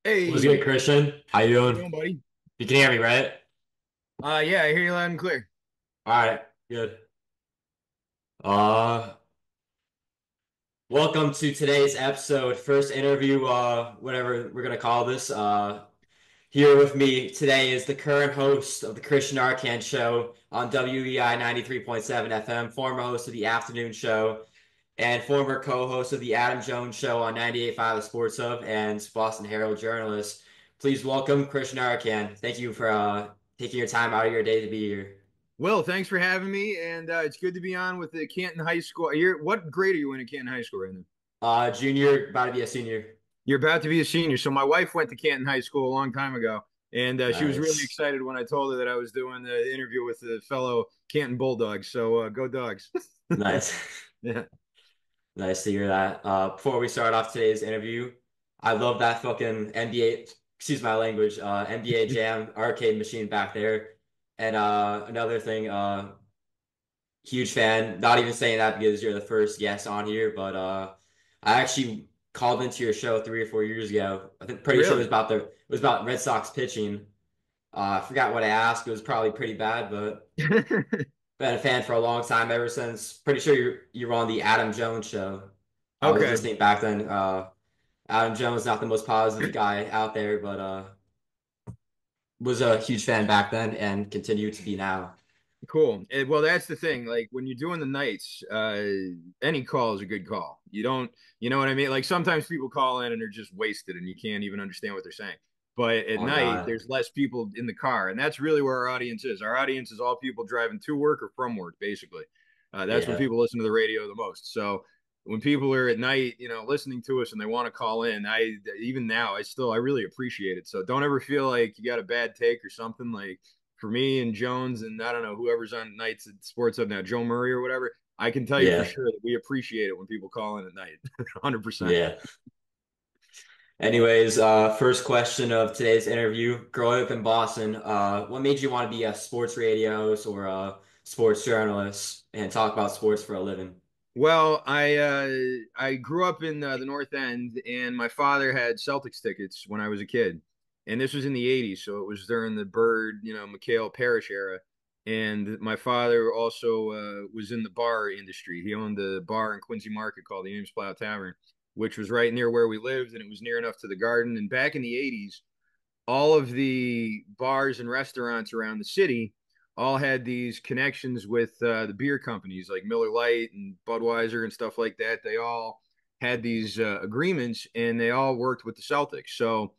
What's good, Hey, Christian? How you how you doing? doing, buddy? You can hear me, right? Yeah, I hear you loud and clear. All right, good. Uh, Welcome to today's episode, first interview, whatever we're gonna call this. Here with me today is the current host of the Christian Arcand Show on WEEI 93.7 FM, former host of the afternoon show, and former co-host of the Adam Jones Show on 98.5 The Sports Hub and Boston Herald journalist. Please welcome Christian Arcand. Thank you for taking your time out of your day to be here. Will, thanks for having me, and it's good to be on with the Canton High School. What grade are you in at Canton High School right now? Junior, about to be a senior. You're about to be a senior. So my wife went to Canton High School a long time ago, and she was really Nice. excited when I told her that I was doing the interview with the fellow Canton Bulldogs. So go Dogs! Nice. Yeah. Nice to hear that. Before we start off today's interview, I love that fucking NBA, excuse my language, NBA Jam arcade machine back there. And another thing, huge fan, not even saying that because you're the first guest on here, but I actually called into your show 3 or 4 years ago. I think pretty sure Really? it was about Red Sox pitching. I forgot what I asked. It was probably pretty bad, but been a fan for a long time ever since. Pretty sure you're on the Adam Jones show. I was Okay. listening back then. Adam Jones not the most positive guy out there, but was a huge fan back then and continue to be now. Cool. Well, that's the thing. Like when you're doing the nights, any call is a good call. You don't, you know what I mean? Like sometimes people call in and they're just wasted and you can't even understand what they're saying. But at Oh my night, God. there's less people in the car, and that's really where our audience is. Our audience is all people driving to work or from work, basically. That's when Yeah. people listen to the radio the most. So when people are at night, listening to us and they want to call in, I even now, I really appreciate it. So don't ever feel like you got a bad take or something like for me and Jones and I don't know whoever's on nights at Sports Hub now, Joe Murray or whatever. I can tell you for Yeah. sure that we appreciate it when people call in at night. 100%. Yeah. Anyways, first question of today's interview. Growing up in Boston, what made you want to be a sports radios or a sports journalist and talk about sports for a living? Well, I grew up in the North End, and my father had Celtics tickets when I was a kid, and this was in the '80s, so it was during the Bird, McHale Parrish era. And my father also was in the bar industry. He owned a bar in Quincy Market called the Ames Plow Tavern, which was right near where we lived, and it was near enough to the garden. And back in the '80s, all of the bars and restaurants around the city all had these connections with the beer companies like Miller Lite and Budweiser and stuff like that. They all had these agreements and they all worked with the Celtics. So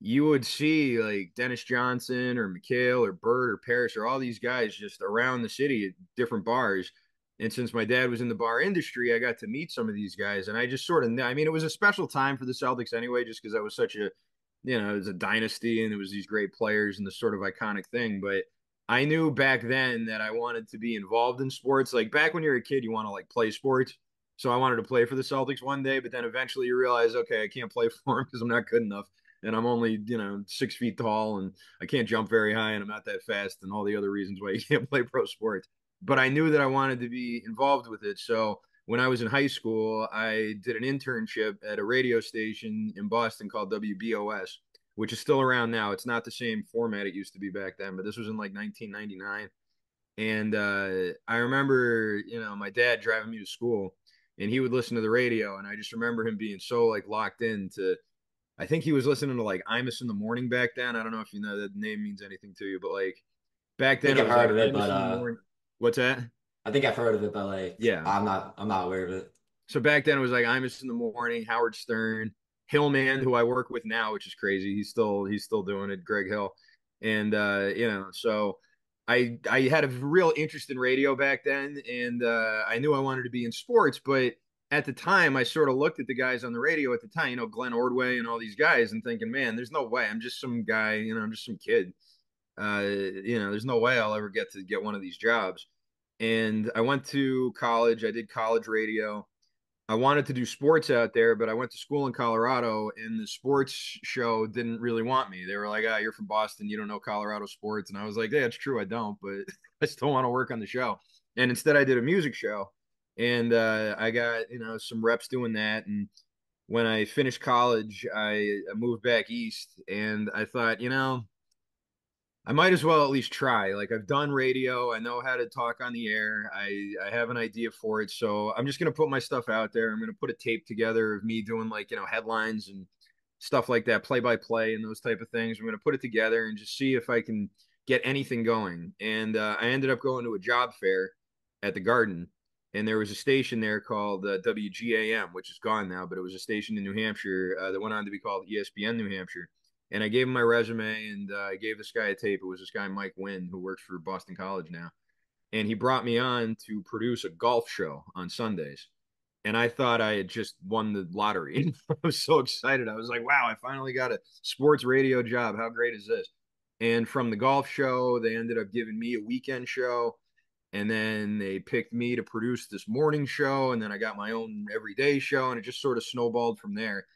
you would see like Dennis Johnson or McHale or Bird or Parrish or all these guys just around the city at different bars. And since my dad was in the bar industry, I got to meet some of these guys. And I just sort of, I mean, it was a special time for the Celtics anyway, just because I was such a, it was a dynasty and it was these great players and this sort of iconic thing. But I knew back then that I wanted to be involved in sports. Like back when you're a kid, you want to like play sports. So I wanted to play for the Celtics one day, but then eventually you realize, okay, I can't play for them because I'm not good enough. And I'm only, 6 feet tall and I can't jump very high and I'm not that fast and all the other reasons why you can't play pro sports. But I knew that I wanted to be involved with it. So when I was in high school, I did an internship at a radio station in Boston called WBOS, which is still around now. It's not the same format it used to be back then, but this was in like 1999. And I remember, my dad driving me to school and he would listen to the radio. And I just remember him being so like locked into, I think he was listening to like Imus in the Morning back then. I don't know if you know that name means anything to you, but like back I then think it I've was heard like of it, Imus but in the Morning. What's that? I think I've heard of it, but like Yeah. I'm not aware of it. So back then it was like Imus in the Morning, Howard Stern, Hillman, who I work with now, which is crazy. He's still doing it, Greg Hill. And so I had a real interest in radio back then, and I knew I wanted to be in sports, but at the time I sort of looked at the guys on the radio at the time, Glenn Ordway and all these guys, and thinking, man, there's no way. I'm just some guy, I'm just some kid. There's no way I'll ever get one of these jobs. And I went to college. I did college radio. I wanted to do sports out there, but I went to school in Colorado and the sports show didn't really want me. They were like, ah, you're from Boston. You don't know Colorado sports. And I was like, yeah, it's true. I don't, but I still want to work on the show. And instead I did a music show and I got, some reps doing that. And when I finished college, I moved back east, and I thought, I might as well at least try. Like I've done radio, I know how to talk on the air. I have an idea for it, so I'm just gonna put my stuff out there. I'm gonna put a tape together of me doing like headlines and stuff like that, play by play and those type of things. I'm gonna put it together and just see if I can get anything going. And I ended up going to a job fair at the Garden, and there was a station there called WGAM, which is gone now, but it was a station in New Hampshire that went on to be called ESPN New Hampshire. And I gave him my resume, and I gave this guy a tape. It was this guy, Mike Wynn, who works for Boston College now. And he brought me on to produce a golf show on Sundays. And I thought I had just won the lottery. I was so excited. I was like, wow, I finally got a sports radio job. How great is this? And from the golf show, they ended up giving me a weekend show. And then they picked me to produce this morning show. And then I got my own everyday show. And it just sort of snowballed from there.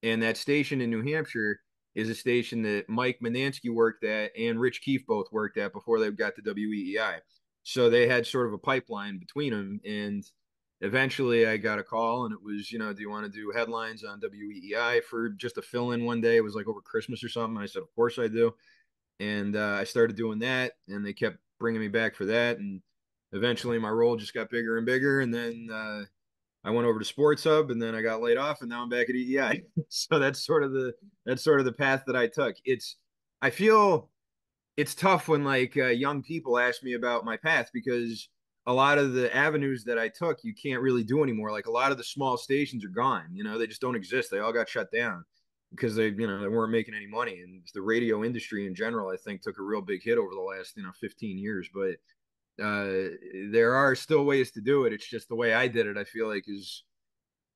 And that station in New Hampshire is a station that Mike Manansky worked at and Rich Keefe both worked at before they got to WEEI. So they had sort of a pipeline between them. And eventually I got a call, and it was, do you want to do headlines on WEEI for just a fill in one day? It was like over Christmas or something. I said, of course I do. And I started doing that, and they kept bringing me back for that. And eventually my role just got bigger and bigger. And then I went over to Sports Hub, and then I got laid off, and now I'm back at EEI. So that's sort of the path that I took. I feel it's tough when like young people ask me about my path, because a lot of the avenues that I took you can't really do anymore. Like a lot of the small stations are gone. They just don't exist. They all got shut down because they weren't making any money. And the radio industry in general, I think, took a real big hit over the last 15 years. But there are still ways to do it. It's just the way I did it, I feel like, is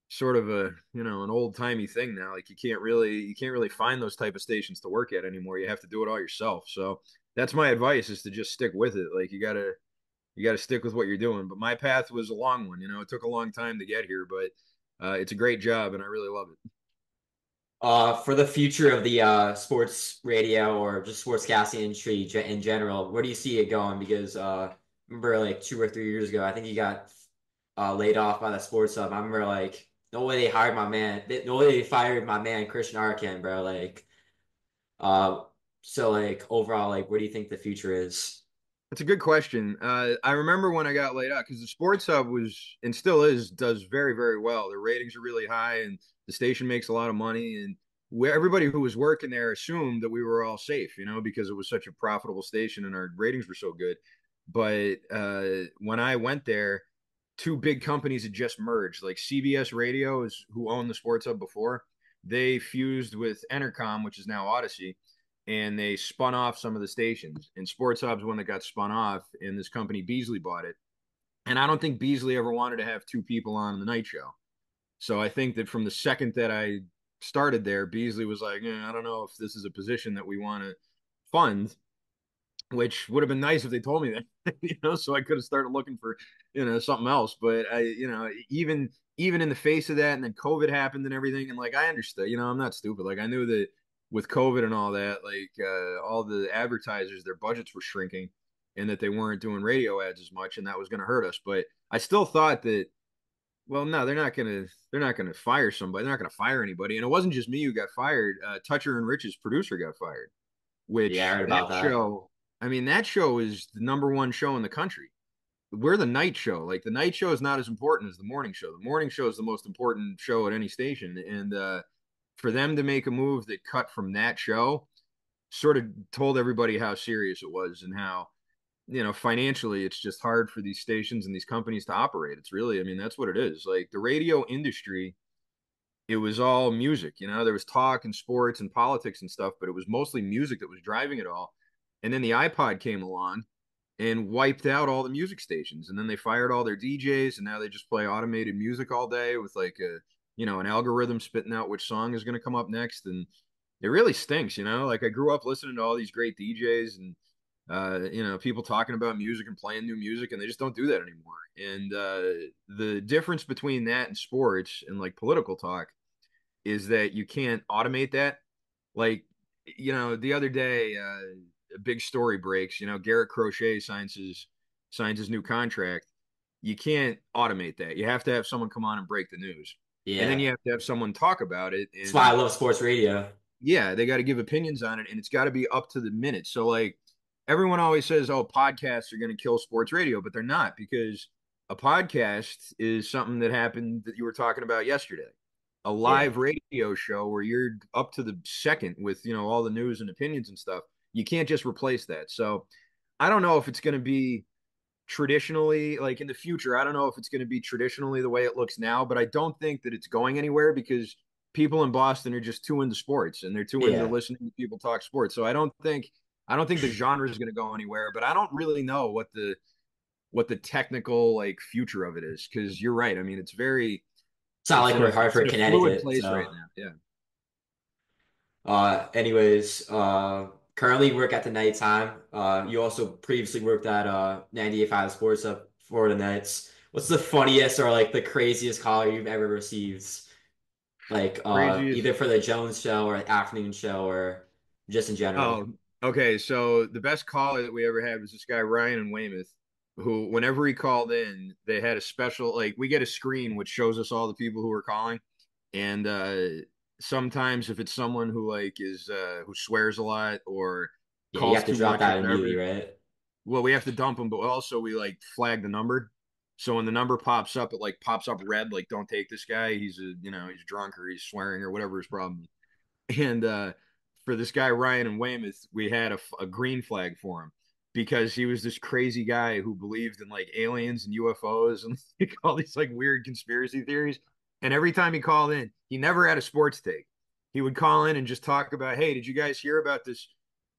sort of a an old timey thing now. Like you can't really find those type of stations to work at anymore. You have to do it all yourself. So that's my advice, is to just stick with it. Like you gotta stick with what you're doing. But my path was a long one. It took a long time to get here, but it's a great job and I really love it. For the future of the sports radio or just sportscasting industry in general, where do you see it going? Because remember like 2 or 3 years ago, I think he got laid off by the sports hub. I remember like no way they hired my man, no way they fired my man Christian Arcand, bro. Like uh, so like overall, like where do you think the future is? That's a good question. I remember when I got laid out, because the Sports Hub was, and still is, does very, very well. The ratings are really high, and the station makes a lot of money. And everybody who was working there assumed that we were all safe, because it was such a profitable station and our ratings were so good. But when I went there, two big companies had just merged. Like CBS Radio, is who owned the Sports Hub before. They fused with Entercom, which is now Odyssey, and they spun off some of the stations. And Sports Hub's one that got spun off, and this company Beasley bought it. And I don't think Beasley ever wanted to have two people on the night show. So I think that from the second that I started there, Beasley was like, I don't know if this is a position that we want to fund, which would have been nice if they told me that, so I could have started looking for, something else. But even in the face of that, and then COVID happened and everything, and like I understood, I'm not stupid. Like I knew that with COVID and all that, like all the advertisers, their budgets were shrinking, and that they weren't doing radio ads as much, and that was going to hurt us. But I still thought that, well, no, they're not gonna fire somebody. They're not gonna fire anybody. And it wasn't just me who got fired. Toucher and Rich's producer got fired, Yeah, I which heard that about that. show, I mean, that show is the number one show in the country. We're the night show. Like the night show is not as important as the morning show. The morning show is the most important show at any station. And for them to make a move that cut from that show sort of told everybody how serious it was, and how, financially it's just hard for these stations and these companies to operate. It's really, I mean, that's what it is. Like the radio industry, it was all music. There was talk and sports and politics and stuff, but it was mostly music that was driving it all. And then the iPod came along and wiped out all the music stations. And then they fired all their DJs, and now they just play automated music all day with like an algorithm spitting out which song is going to come up next. And it really stinks. Like I grew up listening to all these great DJs and people talking about music and playing new music, and they just don't do that anymore. And the difference between that and sports and like political talk is that you can't automate that. Like, the other day, a big story breaks. Garrett Crochet signs his new contract. You can't automate that. You have to have someone come on and break the news. And then Yeah. you have to have someone talk about it. That's why I And love sports radio. yeah, they got to give opinions on it, and it's got to be up to the minute. So like everyone always says, "Oh, podcasts are going to kill sports radio," but they're not, because a podcast is something that happened that you were talking about yesterday. A Yeah. live radio show where you're up to the second with, all the news and opinions and stuff. You can't just replace that. So I don't know if it's going to be traditionally, like in the future. I don't know if it's going to be traditionally the way it looks now, but I don't think that it's going anywhere, because people in Boston are just too into sports, and they're too into Yeah. listening to people talk sports. So I don't think the genre is going to go anywhere, but I don't really know what the technical like future of it is, because you're right. I mean, It's not like we're it's in Hartford, a fluid Connecticut. place right So, now. Yeah. anyways, currently work at the nighttime. You also previously worked at 98.5 Sports up Florida Knights. What's the funniest or like the craziest call you've ever received? Like Craziest. either for the Jones show or afternoon show or just in general. Oh, okay. So the best caller that we ever had was this guy Ryan in Weymouth, who whenever he called in, they had a special, like, we get a screen which shows us all the people who are calling, and sometimes if it's someone who like is who swears a lot or Yeah, you calls have to too drop much or that immediately, whatever, right? well, we have to dump them, but also we like flag the number. So when the number pops up, it like pops up red, like don't take this guy. He's drunk or he's swearing or whatever his problem is. And for this guy Ryan in Weymouth, we had a green flag for him, because he was this crazy guy who believed in like aliens and UFOs and like, all these like weird conspiracy theories. And every time he called in, he never had a sports take. He would call in and just talk about, "Hey, did you guys hear about this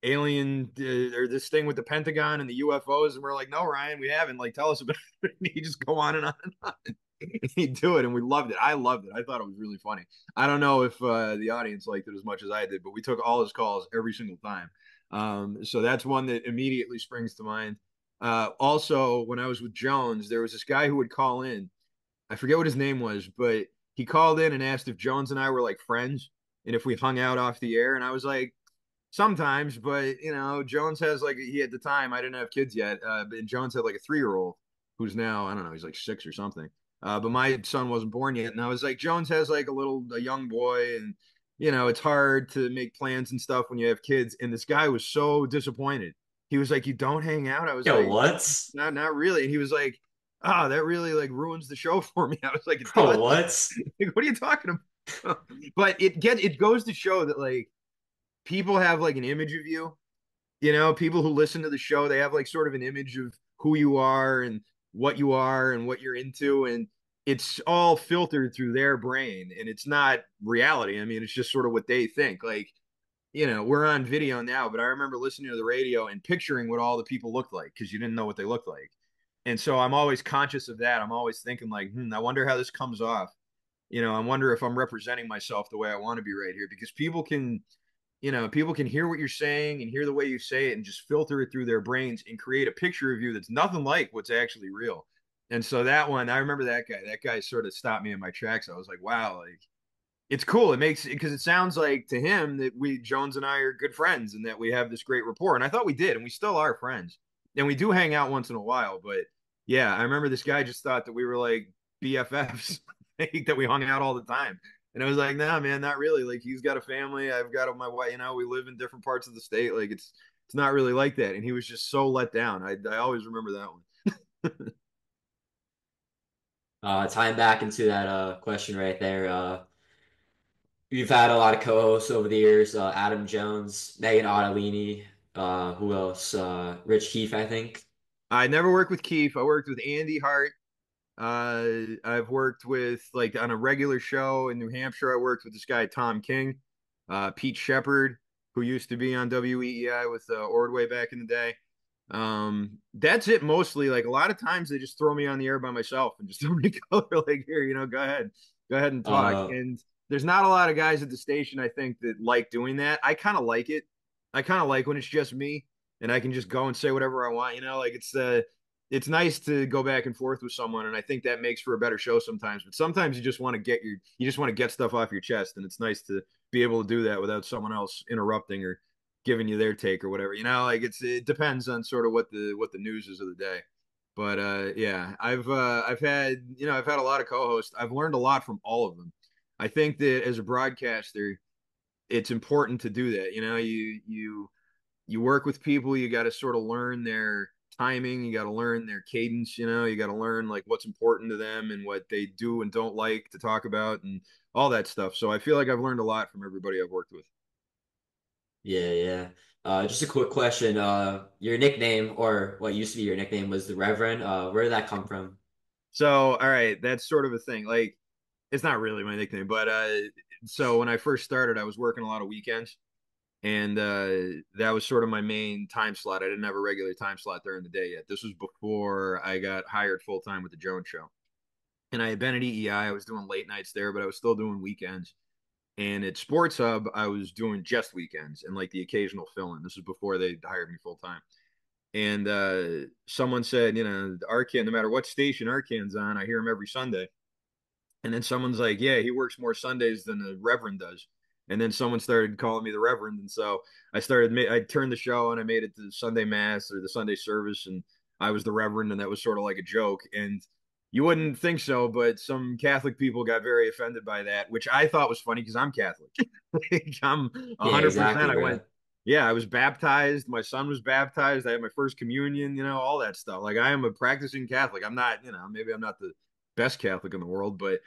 alien or this thing with the Pentagon and the UFOs?" And we're like, "No, Ryan, we haven't. Like, tell us about it." And he just go on and on and on. He'd do it, and we loved it. I loved it. I thought it was really funny. I don't know if the audience liked it as much as I did, but we took all his calls every single time. So that's one that immediately springs to mind. Also, when I was with Jones, there was this guy who would call in. I forget what his name was, but he called in and asked if Jones and I were like friends and if we hung out off the air. And I was like, sometimes, but Jones has like, he at the time, I didn't have kids yet, but Jones had like a 3-year old who's now, I don't know, he's like 6 or something. But my son wasn't born yet, and I was like, Jones has like a young boy, and it's hard to make plans and stuff when you have kids. And this guy was so disappointed. He was like, "You don't hang out?" I was Yo, like, what? not really." And he was like, "Ah, that really like ruins the show for me." I was like, "It Bro, does." what? Like, what are you talking about? But it goes to show that like people have like an image of you. People who listen to the show, they have like sort of an image of who you are and what you're into, and it's all filtered through their brain, and it's not reality. I mean, it's just sort of what they think. Like, we're on video now, but I remember listening to the radio and picturing what all the people looked like, because you didn't know what they looked like. And so I'm always conscious of that. I'm always thinking like, I wonder how this comes off. I wonder if I'm representing myself the way I want to be right here, because people can hear what you're saying and hear the way you say it and just filter it through their brains and create a picture of you that's nothing like what's actually real. And so that one, I remember that guy. That guy sort of stopped me in my tracks. I was like, wow, like it's cool. It makes, because it sounds like to him that Jones and I are good friends and that we have this great rapport. And I thought we did, and we still are friends. And we do hang out once in a while. But yeah, I remember this guy just thought that we were like BFFs, that we hung out all the time. And I was like, nah, man, not really. Like, he's got a family. I've got my wife. We live in different parts of the state. Like, it's not really like that. And he was just so let down. I always remember that one. Tying back into that question right there. You've had a lot of co-hosts over the years. Adam Jones, Megan Ottolini, who else? Rich Keefe, I think. I never worked with Keith. I worked with Andy Hart. I've worked with, like, on a regular show in New Hampshire. I worked with this guy Tom King, Pete Shepard, who used to be on WEEI with Ordway back in the day. That's it mostly. Like, a lot of times they just throw me on the air by myself and just throw me color. Like, here, go ahead and talk. Uh, And there's not a lot of guys at the station, I think, that like doing that. I kind of like it. I kind of like when it's just me and I can just go and say whatever I want. Like it's nice to go back and forth with someone, and I think that makes for a better show sometimes. But sometimes you just want to get stuff off your chest, and it's nice to be able to do that without someone else interrupting or giving you their take or whatever. Like it depends on sort of what the news is of the day. But yeah, I've had a lot of co-hosts. I've learned a lot from all of them. I think that as a broadcaster, it's important to do that. You work with people, you got to sort of learn their timing, you got to learn their cadence, you got to learn like what's important to them and what they do and don't like to talk about and all that stuff. So I feel like I've learned a lot from everybody I've worked with. Yeah, yeah. Just a quick question. Your nickname, or what used to be your nickname, was the Reverend. Where did that come from? So, all right, that's sort of a thing. Like, it's not really my nickname, but so when I first started, I was working a lot of weekends, and that was sort of my main time slot. I didn't have a regular time slot during the day yet. This was before I got hired full time with the Jones Show, and I had been at EEI. I was doing late nights there, but I was still doing weekends. And at Sports Hub, I was doing just weekends and like the occasional fill-in. This was before they hired me full time. And someone said, Arcand, no matter what station Arcand's on, I hear him every Sunday. And then someone's like, yeah, he works more Sundays than the Reverend does. And then someone started calling me the Reverend. And so I turned the show and I made it to Sunday Mass or the Sunday service. And I was the Reverend. And that was sort of like a joke. And you wouldn't think so, but some Catholic people got very offended by that, which I thought was funny because I'm Catholic. Like, I'm Yeah, 100%. exactly, I went, bro. yeah, I was baptized. My son was baptized. I had my first communion, all that stuff. Like, I am a practicing Catholic. I'm not, maybe I'm not the best Catholic in the world, but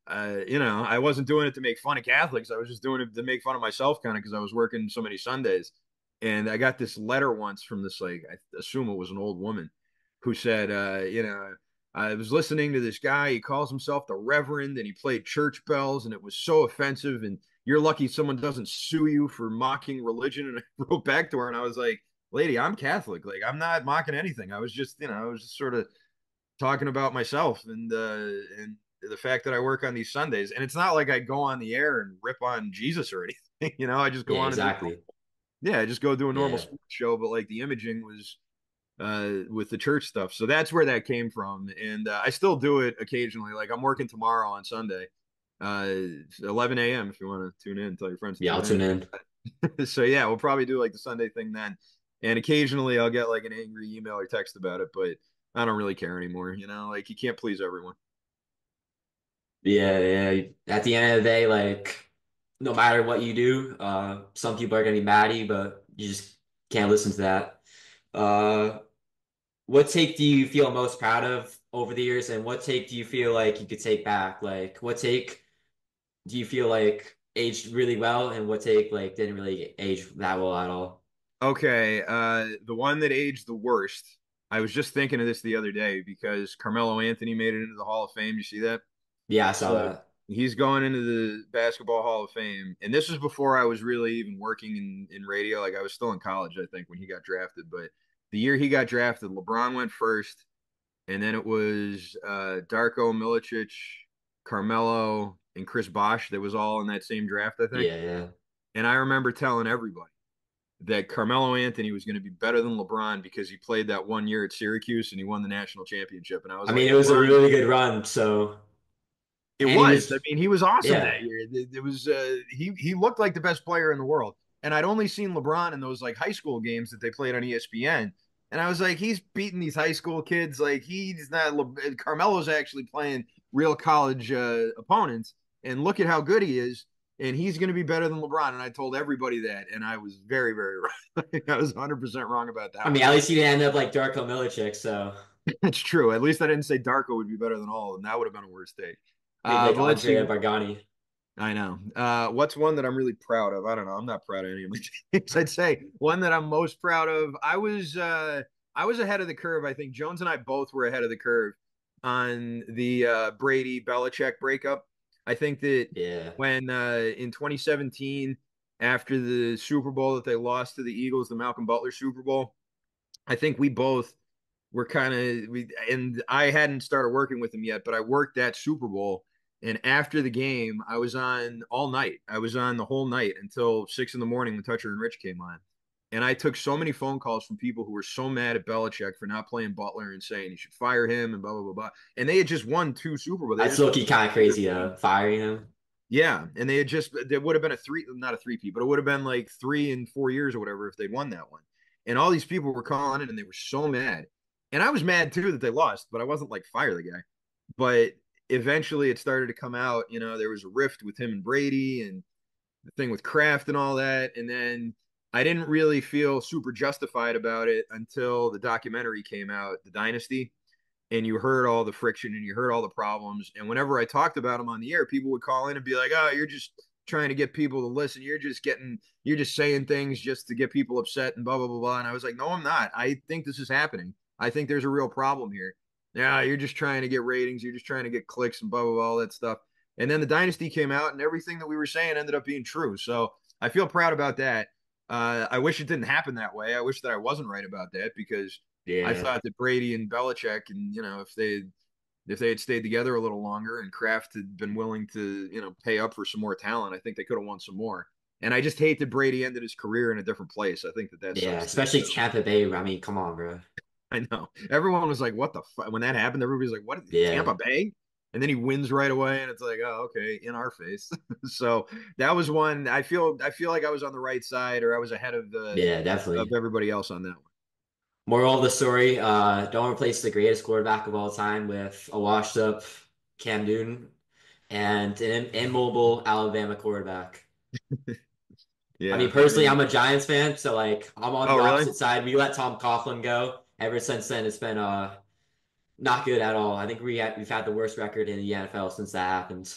I wasn't doing it to make fun of Catholics. I was just doing it to make fun of myself, kind of, because I was working so many Sundays. And I got this letter once from this, like, I assume it was an old woman who said, I was listening to this guy. He calls himself the Reverend, and he played church bells, and it was so offensive. And you're lucky someone doesn't sue you for mocking religion. And I wrote back to her, and I was like, lady, I'm Catholic. Like, I'm not mocking anything. I was just sort of talking about myself and the fact that I work on these Sundays. And it's not like I go on the air and rip on Jesus or anything. I just go Yeah, on and do exactly. yeah, I just go do a normal Yeah. sports show, but like the imaging was with the church stuff. So that's where that came from. And I still do it occasionally. Like I'm working tomorrow on Sunday, 11 a.m. if you want to tune in, tell your friends to Yeah, I'll tune tune in. in. So yeah, we'll probably do like the Sunday thing then. And occasionally I'll get like an angry email or text about it, but I don't really care anymore. Like you can't please everyone. Yeah, yeah. At the end of the day, like, no matter what you do, some people are gonna be mad at you, but you just can't listen to that. Uh, what take do you feel most proud of over the years, and what take do you feel like you could take back? Like, what take do you feel like aged really well, and what take like didn't really age that well at all? Okay, the one that aged the worst. I was just thinking of this the other day because Carmelo Anthony made it into the Hall of Fame. You see that? Yeah, I saw So that. he's going into the Basketball Hall of Fame. And this was before I was really even working in radio. Like I was still in college, I think, when he got drafted. But the year he got drafted, LeBron went first. And then it was Darko Milicic, Carmelo, and Chris Bosh that was all in that same draft, I think. Yeah, yeah. And I remember telling everybody that Carmelo Anthony was going to be better than LeBron because he played that one year at Syracuse and he won the national championship. And I was I mean, like, it was a LeBron, really good run, so it and he was. I was mean, he was awesome yeah. that year. It was he looked like the best player in the world. And I'd only seen LeBron in those like high school games that they played on ESPN. And I was like, he's beating these high school kids. Like he's not. Carmelo's actually playing real college opponents. And look at how good he is. And he's going to be better than LeBron. And I told everybody that. And I was very, very wrong. I was 100% wrong about I that mean, one. at least he didn't end up like Darko Milicic, so That's true. At least I didn't say Darko would be better than all of them. That would have been a worse take. maybe like But let's see. Andrea Bargani. I know. What's one that I'm really proud of? I don't know. I'm not proud of any of my teams. I'd say one that I'm most proud of. I was ahead of the curve. I think Jones and I both were ahead of the curve on the Brady Belichick breakup. I think that Yeah. when in 2017, after the Super Bowl that they lost to the Eagles, the Malcolm Butler Super Bowl, I think we both were kind of we and I hadn't started working with him yet, but I worked that Super Bowl. And after the game, I was on all night. I was on the whole night until 6 in the morning when Toucher and Rich came on. And I took so many phone calls from people who were so mad at Belichick for not playing Butler and saying he should fire him and blah blah blah blah. And they had just won two Super Bowls. They That's just low-key kind of crazy firing him. yeah, and they had just there would have been a three, not a three-peat, but it would have been like 3 and 4 years or whatever if they'd won that one. And all these people were calling in and they were so mad. And I was mad too that they lost, but I wasn't like fire the guy. But eventually it started to come out. There was a rift with him and Brady, and the thing with Kraft and all that. And then I didn't really feel super justified about it until the documentary came out, The Dynasty, and you heard all the friction and you heard all the problems. And whenever I talked about them on the air, people would call in and be like, "Oh, you're just trying to get people to listen. You're just saying things just to get people upset and blah blah blah blah." And I was like, "No, I'm not. I think this is happening. I think there's a real problem here. Yeah, you're just trying to get ratings. You're just trying to get clicks and blah blah blah all that stuff." And then the Dynasty came out, and everything that we were saying ended up being true. So I feel proud about that. I wish it didn't happen that way. I wish that I wasn't right about that because I Yeah. thought that Brady and Belichick, and if they had stayed together a little longer, and Kraft had been willing to pay up for some more talent, I think they could have won some more. And I just hate that Brady ended his career in a different place. I think that Yeah. sucks too. Especially So Tampa Bay. I mean, come on, bro. I know everyone was like, "What the fuck?" When that happened, everybody's like, "What? Yeah. Tampa Bay?" And then he wins right away, and it's like, "Oh, okay, in our face." So that was one. I feel like I was on the right side, or I was ahead Yeah, of definitely. everybody else on that one. Moral of the story, don't replace the greatest quarterback of all time with a washed up Cam Newton and an immobile Alabama quarterback. I mean, Yeah, I personally, mean, I'm a Giants fan, so like I'm on oh the really? opposite side. We let Tom Coughlin go. Ever since then, it's been not good at all. I think we've had the worst record in the NFL since that happened.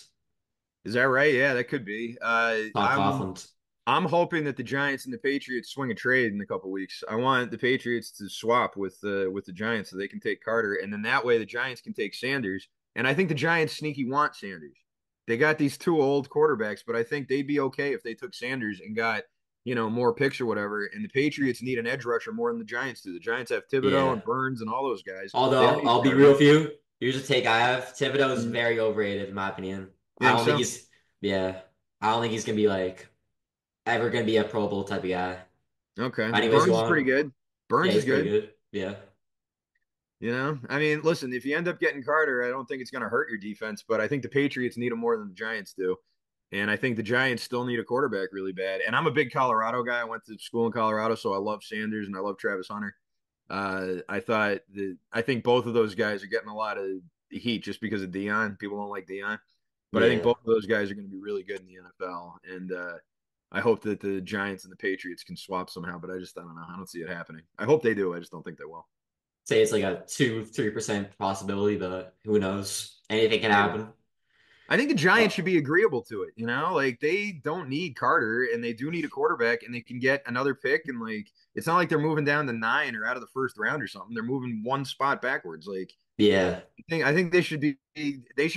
Is that right? Yeah, that could be. Tom Coughlin. I'm hoping that the Giants and the Patriots swing a trade in a couple weeks. I want the Patriots to swap with the Giants so they can take Carter, and then that way the Giants can take Sanders. And I think the Giants sneaky want Sanders. They got these two old quarterbacks, but I think they'd be okay if they took Sanders and got more picks or whatever. And the Patriots need an edge rusher more than the Giants do. The Giants have Thibodeau Yeah. and Burns and all those guys. Although They don't need I'll be real Carter. with you. Here's a take I have. Thibodeau is Mm. very overrated in my opinion. You I think don't think so? he's yeah. I don't think he's gonna be like ever gonna be a Pro Bowl type of guy. Okay. Anyways, go Burns is pretty on. good. Yeah, Burns is he's pretty good. good. Yeah. I mean, listen, if you end up getting Carter, I don't think it's going to hurt your defense, but I think the Patriots need him more than the Giants do. And I think the Giants still need a quarterback really bad. And I'm a big Colorado guy. I went to school in Colorado, so I love Sanders and I love Travis Hunter. I think both of those guys are getting a lot of heat just because of Dion. People don't like Dion, but I think Yeah. both of those guys are going to be really good in the NFL. And I hope that the Giants and the Patriots can swap somehow, but I don't know. I don't see it happening. I hope they do. I just don't think they will. Say it's like a 2-3% possibility, but who knows? Anything can Maybe. happen. I think the Giants Uh, should be agreeable to it. Like they don't need Carter, and they do need a quarterback, and they can get another pick. And like, it's not like they're moving down to 9 or out of the first round or something. They're moving one spot backwards. Like, yeah. I think they should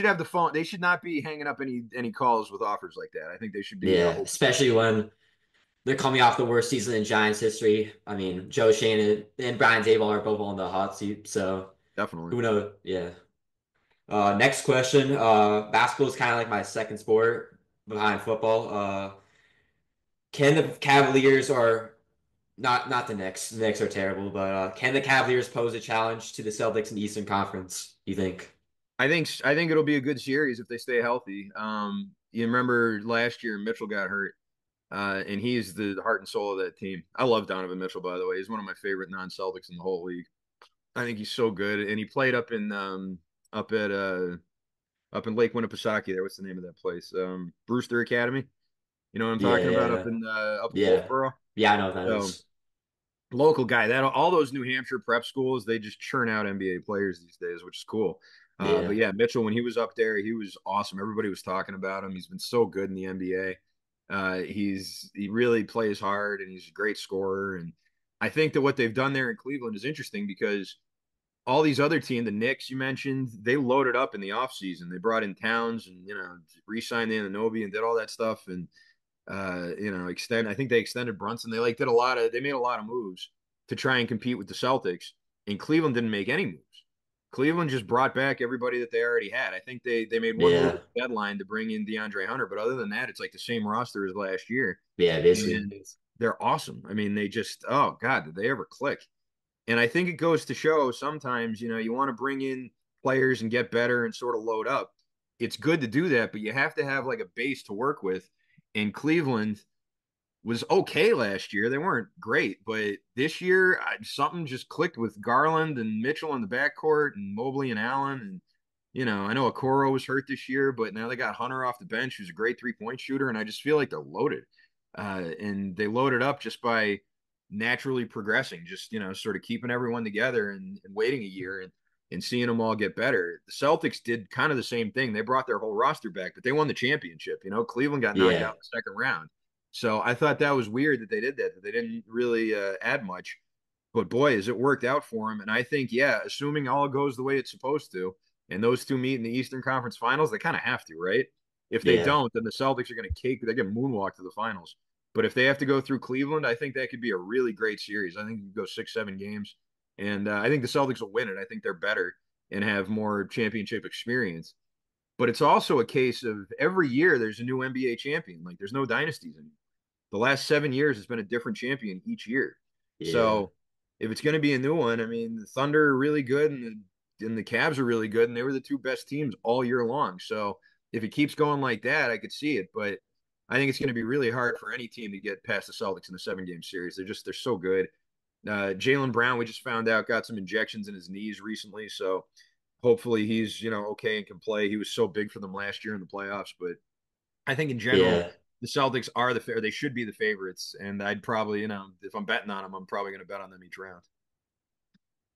have the phone. They should not be hanging up any calls with offers like that. I think they should be Yeah. open. Especially when they're coming off the worst season in Giants history. I mean, Joe Shane and Brian Daboll are both on the hot seat, so Definitely. who knows? Yeah. Next question. Basketball is kind of like my second sport behind football. Can the Cavaliers or not the Knicks? The Knicks are terrible, but can the Cavaliers pose a challenge to the Celtics in the Eastern Conference? You think? I think it'll be a good series if they stay healthy. You remember last year Mitchell got hurt. And he's the heart and soul of that team. I love Donovan Mitchell, by the way. He's one of my favorite non-Celtics in the whole league. I think he's so good, and he played up at up in Lake Winnipesaukee. There, what's the name of that place? Brewster Academy. You know what I'm Yeah, talking about yeah, up in yeah, Wolfboro. yeah. I know what that So is. local guy. That all those New Hampshire prep schools, they just churn out NBA players these days, which is cool. But Yeah, yeah, Mitchell, when he was up there, he was awesome. Everybody was talking about him. He's been so good in the NBA. He really plays hard and he's a great scorer. And I think that what they've done there in Cleveland is interesting because all these other teams, the Knicks you mentioned, they loaded up in the offseason. They brought in Towns and re-signed Anunoby and did all that stuff. And I think they extended Brunson. They they made a lot of moves to try and compete with the Celtics. And Cleveland didn't make any moves. Cleveland just brought back everybody that they already had. I think they made one move yeah, at the deadline to bring in DeAndre Hunter, but other than that, it's like the same roster as last year. yeah. Basically, And they're awesome. I mean, oh God, did they ever click? And I think it goes to show sometimes, you want to bring in players and get better and sort of load up. It's good to do that, but you have to have like a base to work with. And Cleveland was okay last year. They weren't great, but this year something just clicked with Garland and Mitchell in the backcourt and Mobley and Allen. I know Okoro was hurt this year, but now they got Hunter off the bench, who's a great 3-point shooter, and I just feel like they're loaded. And they loaded up just by naturally progressing, just sort of keeping everyone together and waiting a year and seeing them all get better. The Celtics did kind of the same thing. They brought their whole roster back, but they won the championship. Cleveland got knocked Yeah, out in the second round. So I thought that was weird that they did that they didn't really add much. But boy, has it worked out for them. And I think, yeah, assuming all goes the way it's supposed to, and those two meet in the Eastern Conference Finals, they kind of have to, right? If they yeah, don't, then the Celtics are going to cake. They're going to moonwalk to the finals. But if they have to go through Cleveland, I think that could be a really great series. I think you could go 6, 7 games, and I think the Celtics will win it. I think they're better and have more championship experience. But it's also a case of every year there's a new NBA champion. Like there's no dynasties anymore. The last 7 years has been a different champion each year. yeah, So if it's going to be a new one, I mean, the Thunder are really good and the Cavs are really good, and they were the two best teams all year long. So if it keeps going like that, I could see it. But I think it's going to be really hard for any team to get past the Celtics in the 7 game series. They're so good. Jaylen Brown, we just found out, got some injections in his knees recently, so hopefully he's okay and can play. He was so big for them last year in the playoffs, but I think in general yeah. the Celtics are they should be the favorites, and I'd probably if I'm betting on them, I'm probably going to bet on them each round.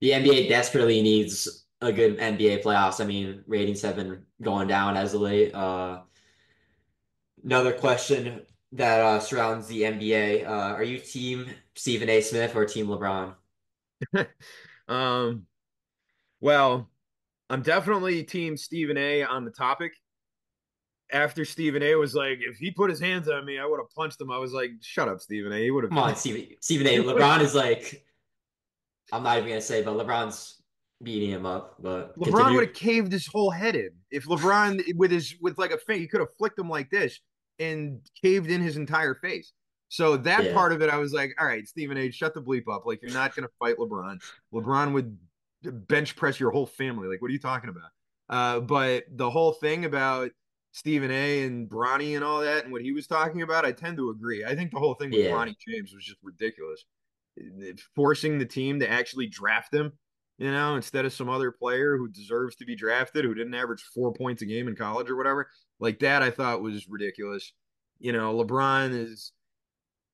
The NBA desperately needs a good NBA playoffs. I mean, ratings have been going down as of late. Another question that surrounds the NBA: are you team Stephen A. Smith or team LeBron? um, well, I'm definitely team Stephen A on the topic. After Stephen A was like, if he put his hands on me, I would have punched him. I was like, shut up, Stephen A. He would Come on, have. Stephen A. He would LeBron is like, I'm not even gonna say, but LeBron's beating him up. But LeBron would continue. have caved his whole head in. If LeBron with like a finger, he could have flicked him like this and caved in his entire face. So that Yeah, part of it, I was like, all right, Stephen A, shut the bleep up. Like you're not gonna fight LeBron. LeBron would bench press your whole family. Like, what are you talking about? But the whole thing about Stephen A and Bronny and all that and what he was talking about, I tend to agree. I think the whole thing with yeah, Bronny James was just ridiculous. Forcing the team to actually draft him, instead of some other player who deserves to be drafted, who didn't average 4 points a game in college or whatever. Like that, I thought was ridiculous. LeBron's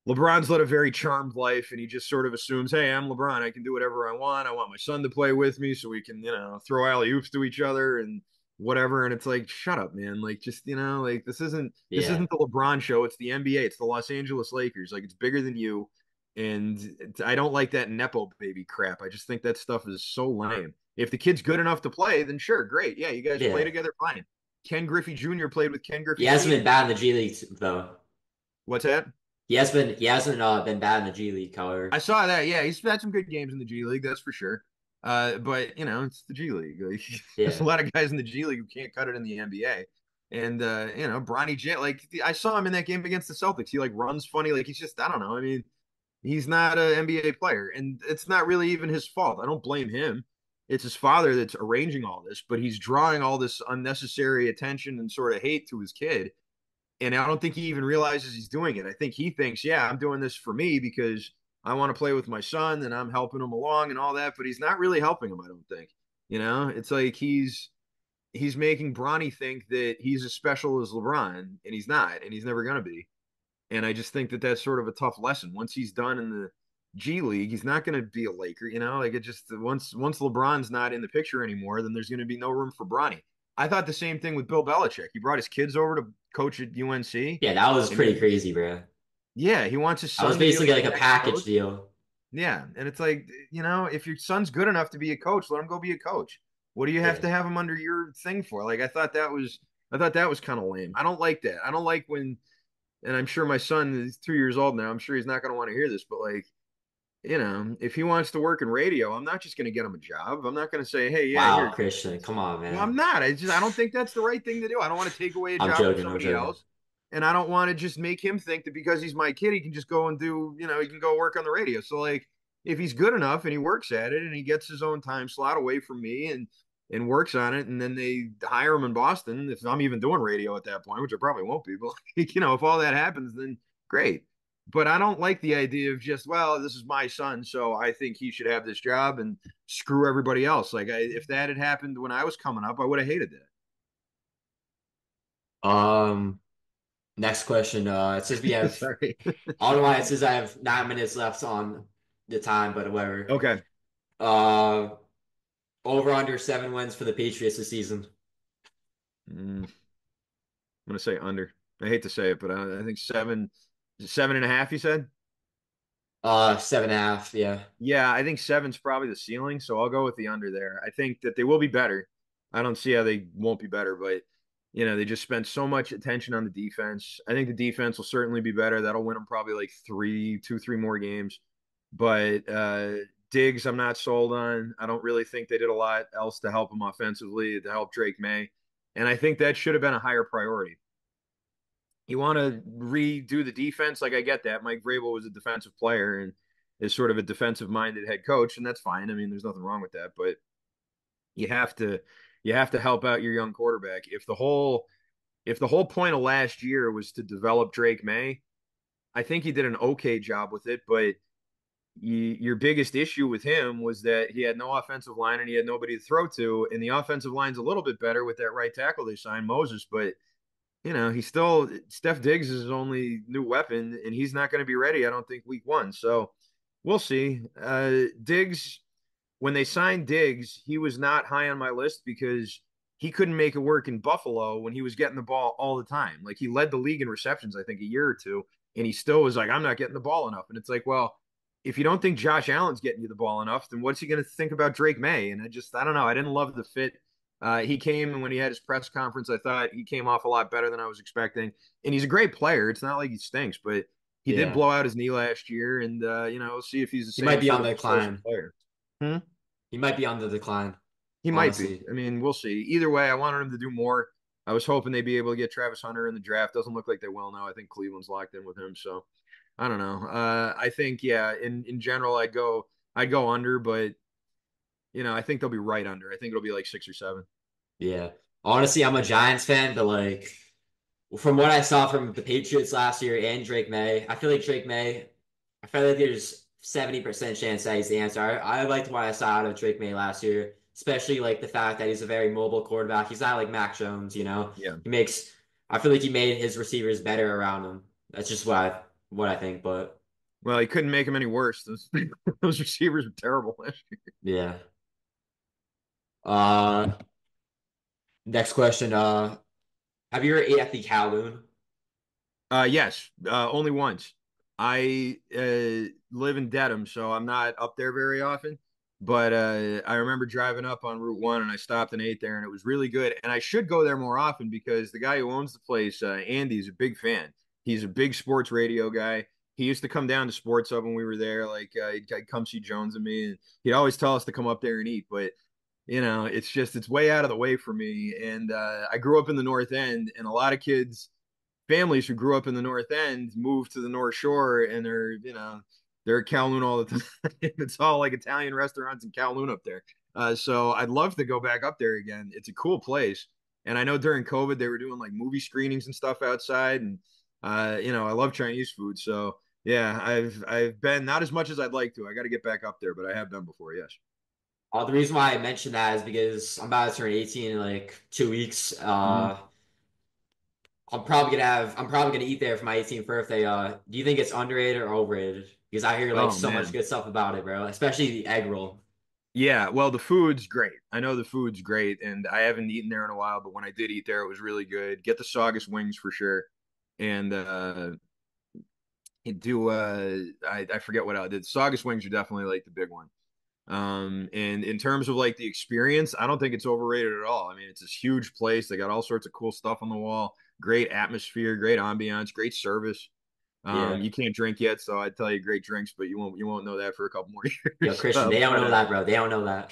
led a very charmed life, and he just sort of assumes, hey, I'm LeBron. I can do whatever I want. I want my son to play with me so we can, throw alley oops to each other and whatever. And it's like, shut up, man. Like, just, like this yeah, isn't the LeBron show. It's the NBA. It's the Los Angeles Lakers. Like, it's bigger than you. And I don't like that nepo baby crap. I just think that stuff is so lame. If the kid's good enough to play, then sure, great. Yeah, you guys play yeah. together, fine. Ken Griffey Jr. played with Ken He Griffey hasn't Sr. been bad in the G League though. What's that? He hasn't been bad in the G League, I however. saw that. Yeah, he's had some good games in the G League, that's for sure. But it's the G League. Like, there's a Yeah, lot of guys in the G League who can't cut it in the NBA. And Bronny J, like I saw him in that game against the Celtics. He like runs funny, like he's just I don't know. I mean, he's not an NBA player, and it's not really even his fault. I don't blame him. It's his father that's arranging all this, but he's drawing all this unnecessary attention and sort of hate to his kid, and I don't think he even realizes he's doing it. I think he thinks, yeah, I'm doing this for me because I want to play with my son and I'm helping him along and all that, but he's not really helping him, I don't think. It's like he's making Bronny think that he's as special as LeBron, and he's not, and he's never going to be. And I just think that that's sort of a tough lesson. Once he's done in the G League, he's not going to be a Laker, like it just once LeBron's not in the picture anymore, then there's going to be no room for Bronny. I thought the same thing with Bill Belichick. He brought his kids over to coach at UNC, yeah. That was and pretty crazy, bro. yeah, he wants his That was son to be basically like like the a next package coach. deal. Yeah, and it's like, if your son's good enough to be a coach, let him go be a coach. What do you have Yeah. to have him under your thing for? Like I thought that was kind of lame. I don't like that. I don't like when, and I'm sure my son is 2 years old now. I'm sure he's not going to want to hear this, but like, if he wants to work in radio, I'm not just going to get him a job. I'm not going to say, hey, yeah, Wow, here. Christian, come on, Well, I'm man. not. I don't think that's the right thing to do. I don't want to take away a I'm job from joking. I'm somebody joking. else. And I don't want to just make him think that because he's my kid, he can just go and do, he can go work on the radio. So like if he's good enough and he works at it and he gets his own time slot away from me and works on it, and then they hire him in Boston, if I'm even doing radio at that point, which I probably won't be, but if all that happens, then great. but I don't like the idea of just, well, this is my son, so I think he should have this job and screw everybody else. Like if that had happened when I was coming up, I would have hated that. Um, Next question. It says we have, Sorry. I don't know why it says I have 9 minutes left on the time, but whatever. Okay. Uh, Over under 7 wins for the Patriots this season. I'm gonna say under. I hate to say it, but I think 7.5. You said? 7.5. Yeah. Yeah, I think seven's probably the ceiling, so I'll go with the under there. I think that they will be better. I don't see how they won't be better, but they just spent so much attention on the defense. I think the defense will certainly be better. That'll win them probably like three more games. But Diggs, I'm not sold on. I don't really think they did a lot else to help him offensively, to help Drake May. And I think that should have been a higher priority. You want to redo the defense, like I get that. Mike Vrabel was a defensive player and is sort of a defensive minded head coach, and that's fine. I mean, there's nothing wrong with that, but you have to you have to help out your young quarterback. If the whole point of last year was to develop Drake May, I think he did an okay job with it, but your biggest issue with him was that he had no offensive line and he had nobody to throw to, and the offensive line's a little bit better with that right tackle they signed, Moses, but he's still Steph Diggs is his only new weapon, and he's not going to be ready, I don't think, week one. So we'll see. Diggs, when they signed Diggs, he was not high on my list because he couldn't make it work in Buffalo when he was getting the ball all the time. Like he led the league in receptions, I think, a year or two, and he still was like, I'm not getting the ball enough. And it's like, well, if you don't think Josh Allen's getting you the ball enough, then what's he going to think about Drake May? And I don't know. I didn't love the fit. He came and when he had his press conference, I thought he came off a lot better than I was expecting. And he's a great player. It's not like he stinks, but he did Yeah. blow out his knee last year. And, we'll see if he's the He might same be sort on of the explosive decline. player. Hmm? He might be on the decline, He might be. honestly. I mean, we'll see. Either way, I wanted him to do more. I was hoping they'd be able to get Travis Hunter in the draft. Doesn't look like they will now. I think Cleveland's locked in with him. So I don't know. I think yeah. In general, I'd go under, but I think they'll be right under. I think it'll be like 6 or 7. Yeah. Honestly, I'm a Giants fan, but like from what I saw from the Patriots last year and Drake May, I feel like there's 70% chance that he's the answer. I liked what I saw out of Drake May last year, especially like the fact that he's a very mobile quarterback. He's not like Mac Jones, you know. Yeah. He makes I feel like he made his receivers better around him. That's just what I think, but Well, he couldn't make him any worse. Those those receivers were terrible last year. yeah. Uh Next question. Have you ever ate at the Kowloon? Yes, only once. I live in Dedham, so I'm not up there very often. But I remember driving up on Route 1 and I stopped and ate there, and it was really good. And I should go there more often because the guy who owns the place, Andy's a big fan. He's a big sports radio guy. He used to come down to Sports Hub when we were there. Like he'd come see Jones and me, and he'd always tell us to come up there and eat. But it's way out of the way for me. And I grew up in the North End, and a lot of kids families who grew up in the North End moved to the North Shore and they're at Kowloon all the time. It's all like Italian restaurants in Kowloon up there. So I'd love to go back up there again. It's a cool place. And I know during COVID they were doing like movie screenings and stuff outside. And I love Chinese food. So yeah, I've been not as much as I'd like to. I got to get back up there, but I have been before. Yes. The reason why I mentioned that is because I'm about to turn 18 in like 2 weeks. Mhm. I'm probably gonna eat there for my 18th birthday. Do you think it's underrated or overrated? Because I hear like Oh so much man. good stuff about it, bro. Especially the egg roll. Yeah, well, the food's great. I know the food's great, and I haven't eaten there in a while, but when I did eat there, it was really good. Get the Saugus wings for sure, and do I forget what I did. Saugus wings are definitely like the big one. And in terms of like the experience, I don't think it's overrated at all. I mean, it's this huge place. They got all sorts of cool stuff on the wall, great atmosphere, great ambiance, great service. Yeah. You can't drink yet, so I'd tell you great drinks, but you won't know that for a couple more Yo, years. Christian, they don't But know that, bro. They don't know that.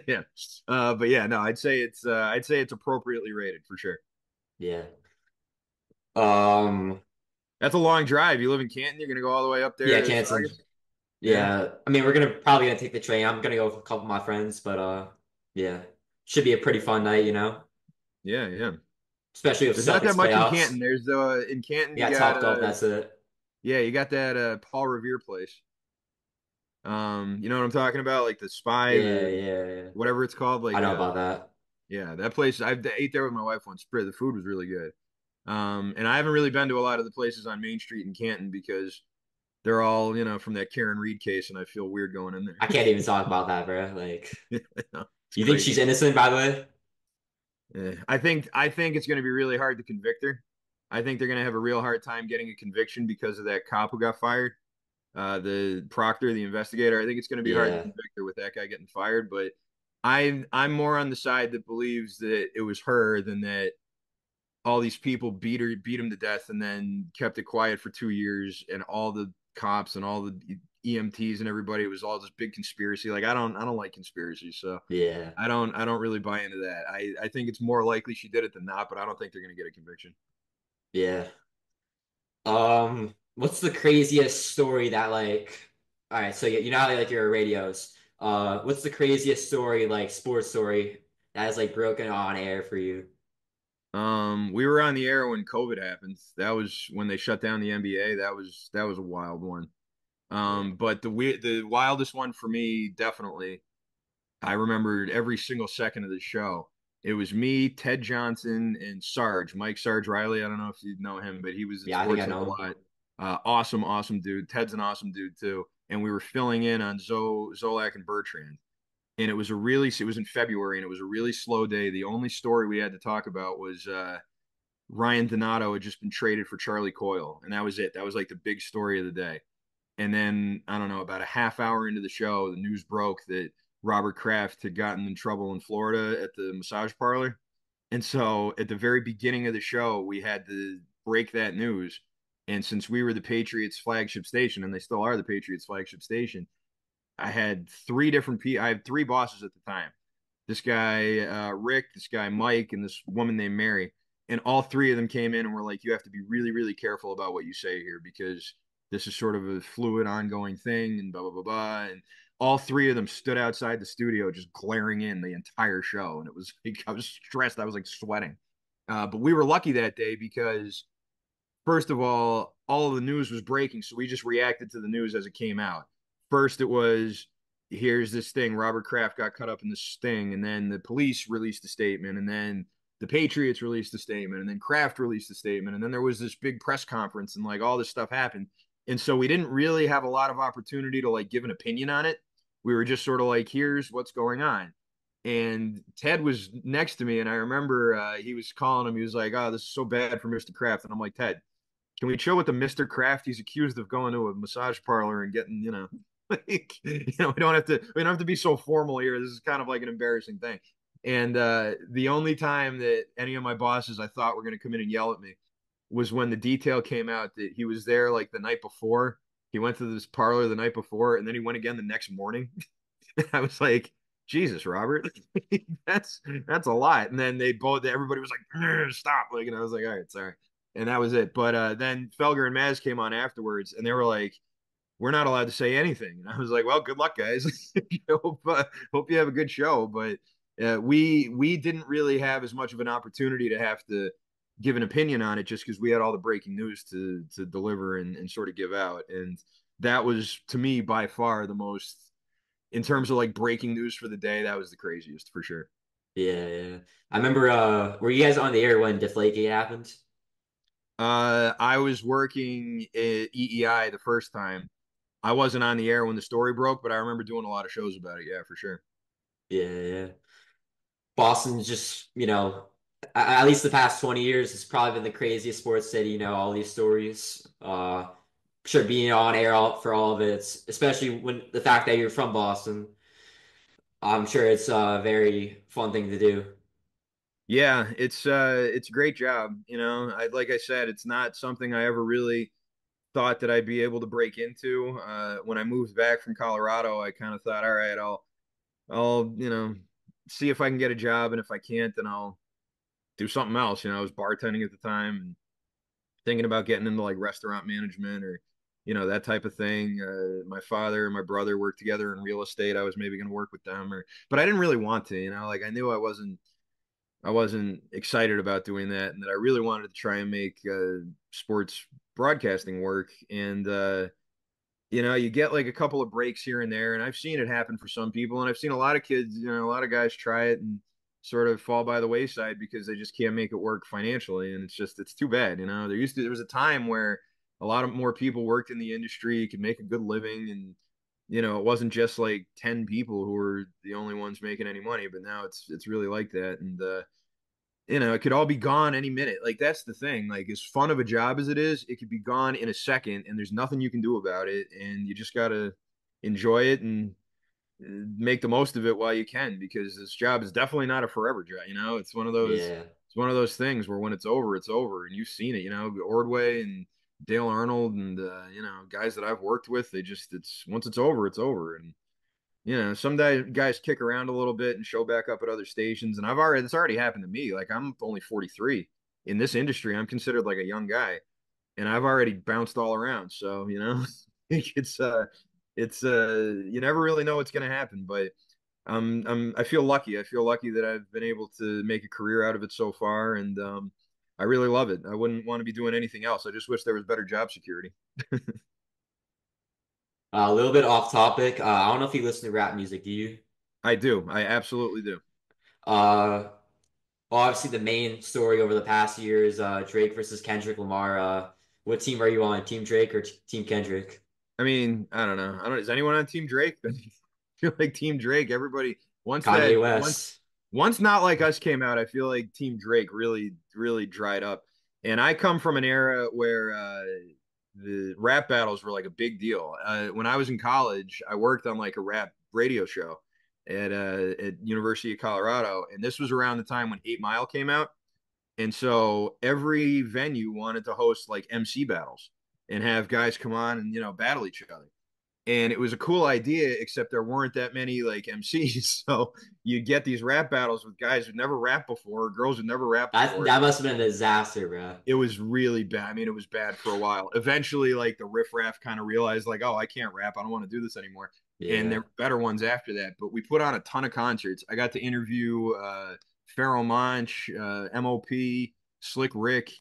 yeah. But yeah, no, I'd say it's appropriately rated for sure. Yeah. Um, That's a long drive. You live in Canton, you're gonna go all the way up there yeah, to Canton. Saugus? Yeah, Yeah. I mean, we're gonna probably gonna take the train. I'm gonna go with a couple of my friends, but yeah. Should be a pretty fun night, you know? yeah, yeah. Especially with There's not that Celtics much in playoffs. Canton. In Canton We you got got Top Golf, that's it. Yeah, you got that Paul Revere place. You know what I'm talking about? Like the Spy, Yeah, the yeah, yeah. whatever it's called. I Like know about that. yeah, that place. I ate there with my wife once. The food was really good. And I haven't really been to a lot of the places on Main Street in Canton because they're all, from that Karen Reed case, and I feel weird going in I can't even talk about that, bro. Like, there. It's you think she's crazy. innocent, by the way? I think it's going to be really hard to convict her. I think they're going to have a real hard time getting a conviction because of that cop who got fired. The Proctor, the investigator. I think it's going to be hard to Yeah, convict her with that guy getting fired. But I'm more on the side that believes that it was her than that all these people beat him to death, and then kept it quiet for 2 years, and all the cops and all the EMTs and everybody. It was all this big conspiracy. Like I don't like conspiracies, so yeah, I don't really buy into that. I think it's more likely she did it than not, but I don't think they're going to get a conviction. yeah. What's the craziest story that like? All right, so you know how like your radios. What's the craziest story like sports story that has like broken on air for you? We were on the air when COVID happened. That was when they shut down the NBA. That was a wild one. Yeah, But the wildest one for me, definitely, I remembered every single second of the show. It was me, Ted Johnson, and Mike Sarge Riley. I don't know if you know him, but he was at yeah, I think I Sports a know him. lot. Awesome, awesome dude. Ted's an awesome dude too. And we were filling in on Zolak and Bertrand. And it was in February, and it was a really slow day. The only story we had to talk about was Ryan Donato had just been traded for Charlie Coyle, and that was it. That was like the big story of the day. And then I don't know, about a half hour into the show, the news broke that Robert Kraft had gotten in trouble in Florida at the massage parlor. And so at the very beginning of the show, we had to break that news. And since we were the Patriots flagship station, and they still are the Patriots flagship station, I had three bosses at the time. This guy Rick, this guy Mike, and this woman named Mary. And all three of them came in and were like, "You have to be really, really careful about what you say here because this is sort of a fluid, ongoing thing." And blah blah blah blah. And all three of them stood outside the studio, just glaring in the entire show. And it was like, I was stressed. I was like sweating. But we were lucky that day because first of all of the news was breaking, so we just reacted to the news as it came out. First, it was here's this thing: Robert Kraft got cut up in this thing, and then the police released a statement, and then the Patriots released a statement, and then Kraft released a statement, and then there was this big press conference, and like all this stuff happened, and so we didn't really have a lot of opportunity to like give an opinion on it. We were just sort of like, here's what's going on. And Ted was next to me, and I remember he was calling him. He was like, "Oh, this is so bad for Mr. Kraft," and I'm like, "Ted, can we chill with the Mr. Kraft? He's accused of going to a massage parlor and getting, like, we don't have to be so formal here. This is kind of like an embarrassing thing." And the only time that any of my bosses I thought were going to come in and yell at me was when the detail came out that he was there like the night before. He went to this parlor the night before, and then he went again the next morning. I was like, Jesus, Robert, that's a lot. And then everybody was like, stop. Like, and I was like, all right, sorry. And that was it. But then Felger and Maz came on afterwards, and they were like, we're not allowed to say anything. And I was like, well, good luck, guys. Hope you have a good show. But we didn't really have as much of an opportunity to have to give an opinion on it just because we had all the breaking news to deliver and sort of give out. And that was to me by far the most in terms of like breaking news for the day. That was the craziest for sure. Yeah, yeah. I remember. Were you guys on the air when Deflategate happened? I was working at EEI the first time. I wasn't on the air when the story broke, but I remember doing a lot of shows about it. Yeah, for sure. Yeah, yeah. Boston's just, at least the past 20 years, has probably been the craziest sports city, all these stories. Sure, being on air for all of it, especially when the fact that you're from Boston, I'm sure it's a very fun thing to do. Yeah, it's a great job. Like I said, it's not something I ever really thought that I'd be able to break into. When I moved back from Colorado, I kind of thought, all right, I'll see if I can get a job, and if I can't, then I'll do something else. I was bartending at the time and thinking about getting into like restaurant management or that type of thing. My father and my brother worked together in real estate. I was maybe going to work with them, but I didn't really want to. Like I knew I wasn't excited about doing that, and that I really wanted to try and make sports broadcasting work, and you get like a couple of breaks here and there, and I've seen it happen for some people, and I've seen a lot of kids, a lot of guys try it and sort of fall by the wayside because they just can't make it work financially, and it's too bad. There was a time where a lot of more people worked in the industry, could make a good living, and it wasn't just like 10 people who were the only ones making any money, but now it's really like that, and it could all be gone any minute. Like that's the thing. Like as fun of a job as it is, it could be gone in a second, and there's nothing you can do about it. And you just gotta enjoy it and make the most of it while you can, because this job is definitely not a forever job. Yeah. It's one of those things where when it's over, it's over, and you've seen it. Ordway and Dale Arnold and guys that I've worked with, it's once it's over, it's over, and some guys kick around a little bit and show back up at other stations. And it's already happened to me. Like I'm only 43 in this industry. I'm considered like a young guy, and I've already bounced all around. So, you never really know what's going to happen, but I feel lucky. I feel lucky that I've been able to make a career out of it so far. And, I really love it. I wouldn't want to be doing anything else. I just wish there was better job security. A little bit off topic. I don't know if you listen to rap music, do you? I do. I absolutely do. Uh, well, obviously the main story over the past year is Drake versus Kendrick Lamar. What team are you on? Team Drake or Team Kendrick? I mean, I don't know. I don't. Is anyone on Team Drake? I feel like Team Drake. Everybody once that Kanye once West. once Not Like Us came out, I feel like Team Drake really really dried up. And I come from an era where the rap battles were like a big deal. When I was in college, I worked on like a rap radio show at University of Colorado, and this was around the time when 8 Mile came out. And so every venue wanted to host like MC battles and have guys come on and battle each other. And it was a cool idea, except there weren't that many like MCs. So you get these rap battles with guys who never rapped before, girls who never rapped That before. that must have been a disaster, bro. It was really bad. I mean, it was bad for a while. Eventually, like the riffraff kind of realized, like, oh, I can't rap. I don't want to do this anymore. And there Yeah. were better ones after that. But we put on a ton of concerts. I got to interview Pharoah Monch, MOP, Slick Rick,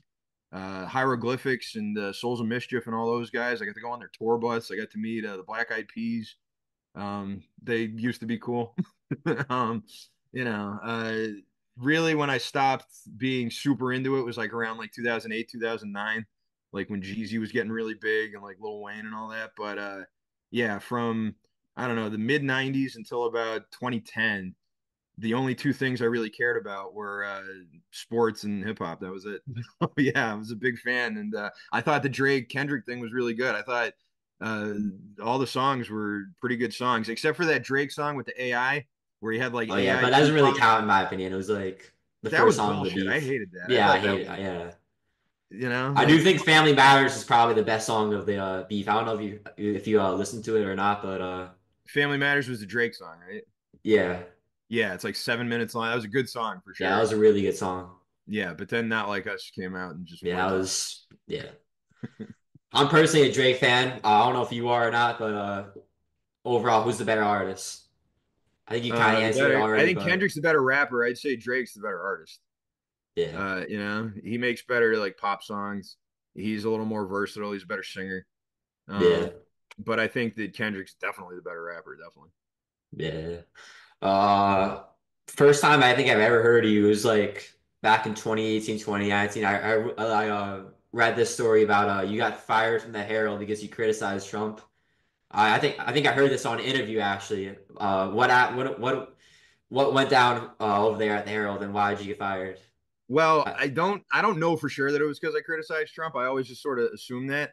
Hieroglyphics, and Souls of Mischief, and all those guys. I got to go on their tour bus. I got to meet the Black Eyed Peas. They used to be cool. um, you know, uh, Really, when I stopped being super into it was like around like 2008, 2009, like when Jeezy was getting really big and like Lil Wayne and all that. But yeah, from I don't know, the mid 90s until about 2010, the only two things I really cared about were sports and hip hop. That was it. Yeah, I was a big fan, and I thought the Drake Kendrick thing was really good. I thought uh, all the songs were pretty good songs, except for that Drake song with the AI, where he had like Oh yeah, AI but that doesn't really Tupac. count in my opinion. It was like the That first was song of the bullshit. I beef. hated that. I Yeah, I thought that hate it. was, Yeah. I do like think Family Matters is probably the best song of the beef. I don't know if you listen to it or not, but Family Matters was the Drake song, right? yeah. Yeah, it's like 7 minutes long. That was a good song for Yeah, that sure. was a really good song. Yeah, but then Not Like Us came out and just Yeah, wiped that it. was yeah. I'm personally a Drake fan. I don't know if you are or not, but overall, who's the better artist? I think you kind of answered it I already, think but Kendrick's the better rapper. I'd say Drake's the better artist. yeah, He makes better like pop songs. He's a little more versatile. He's a better singer. yeah, Um, but I think that Kendrick's definitely the better rapper. Definitely. yeah. Uh, First time I think I've ever heard of you was like back in 2018, 2019. I read this story about you got fired from the Herald because you criticized Trump. I think I heard this on an interview actually. What went down over there at the Herald and why did you get fired? Well, I, I don't know for sure that it was because I criticized Trump. I always just sort of assume that.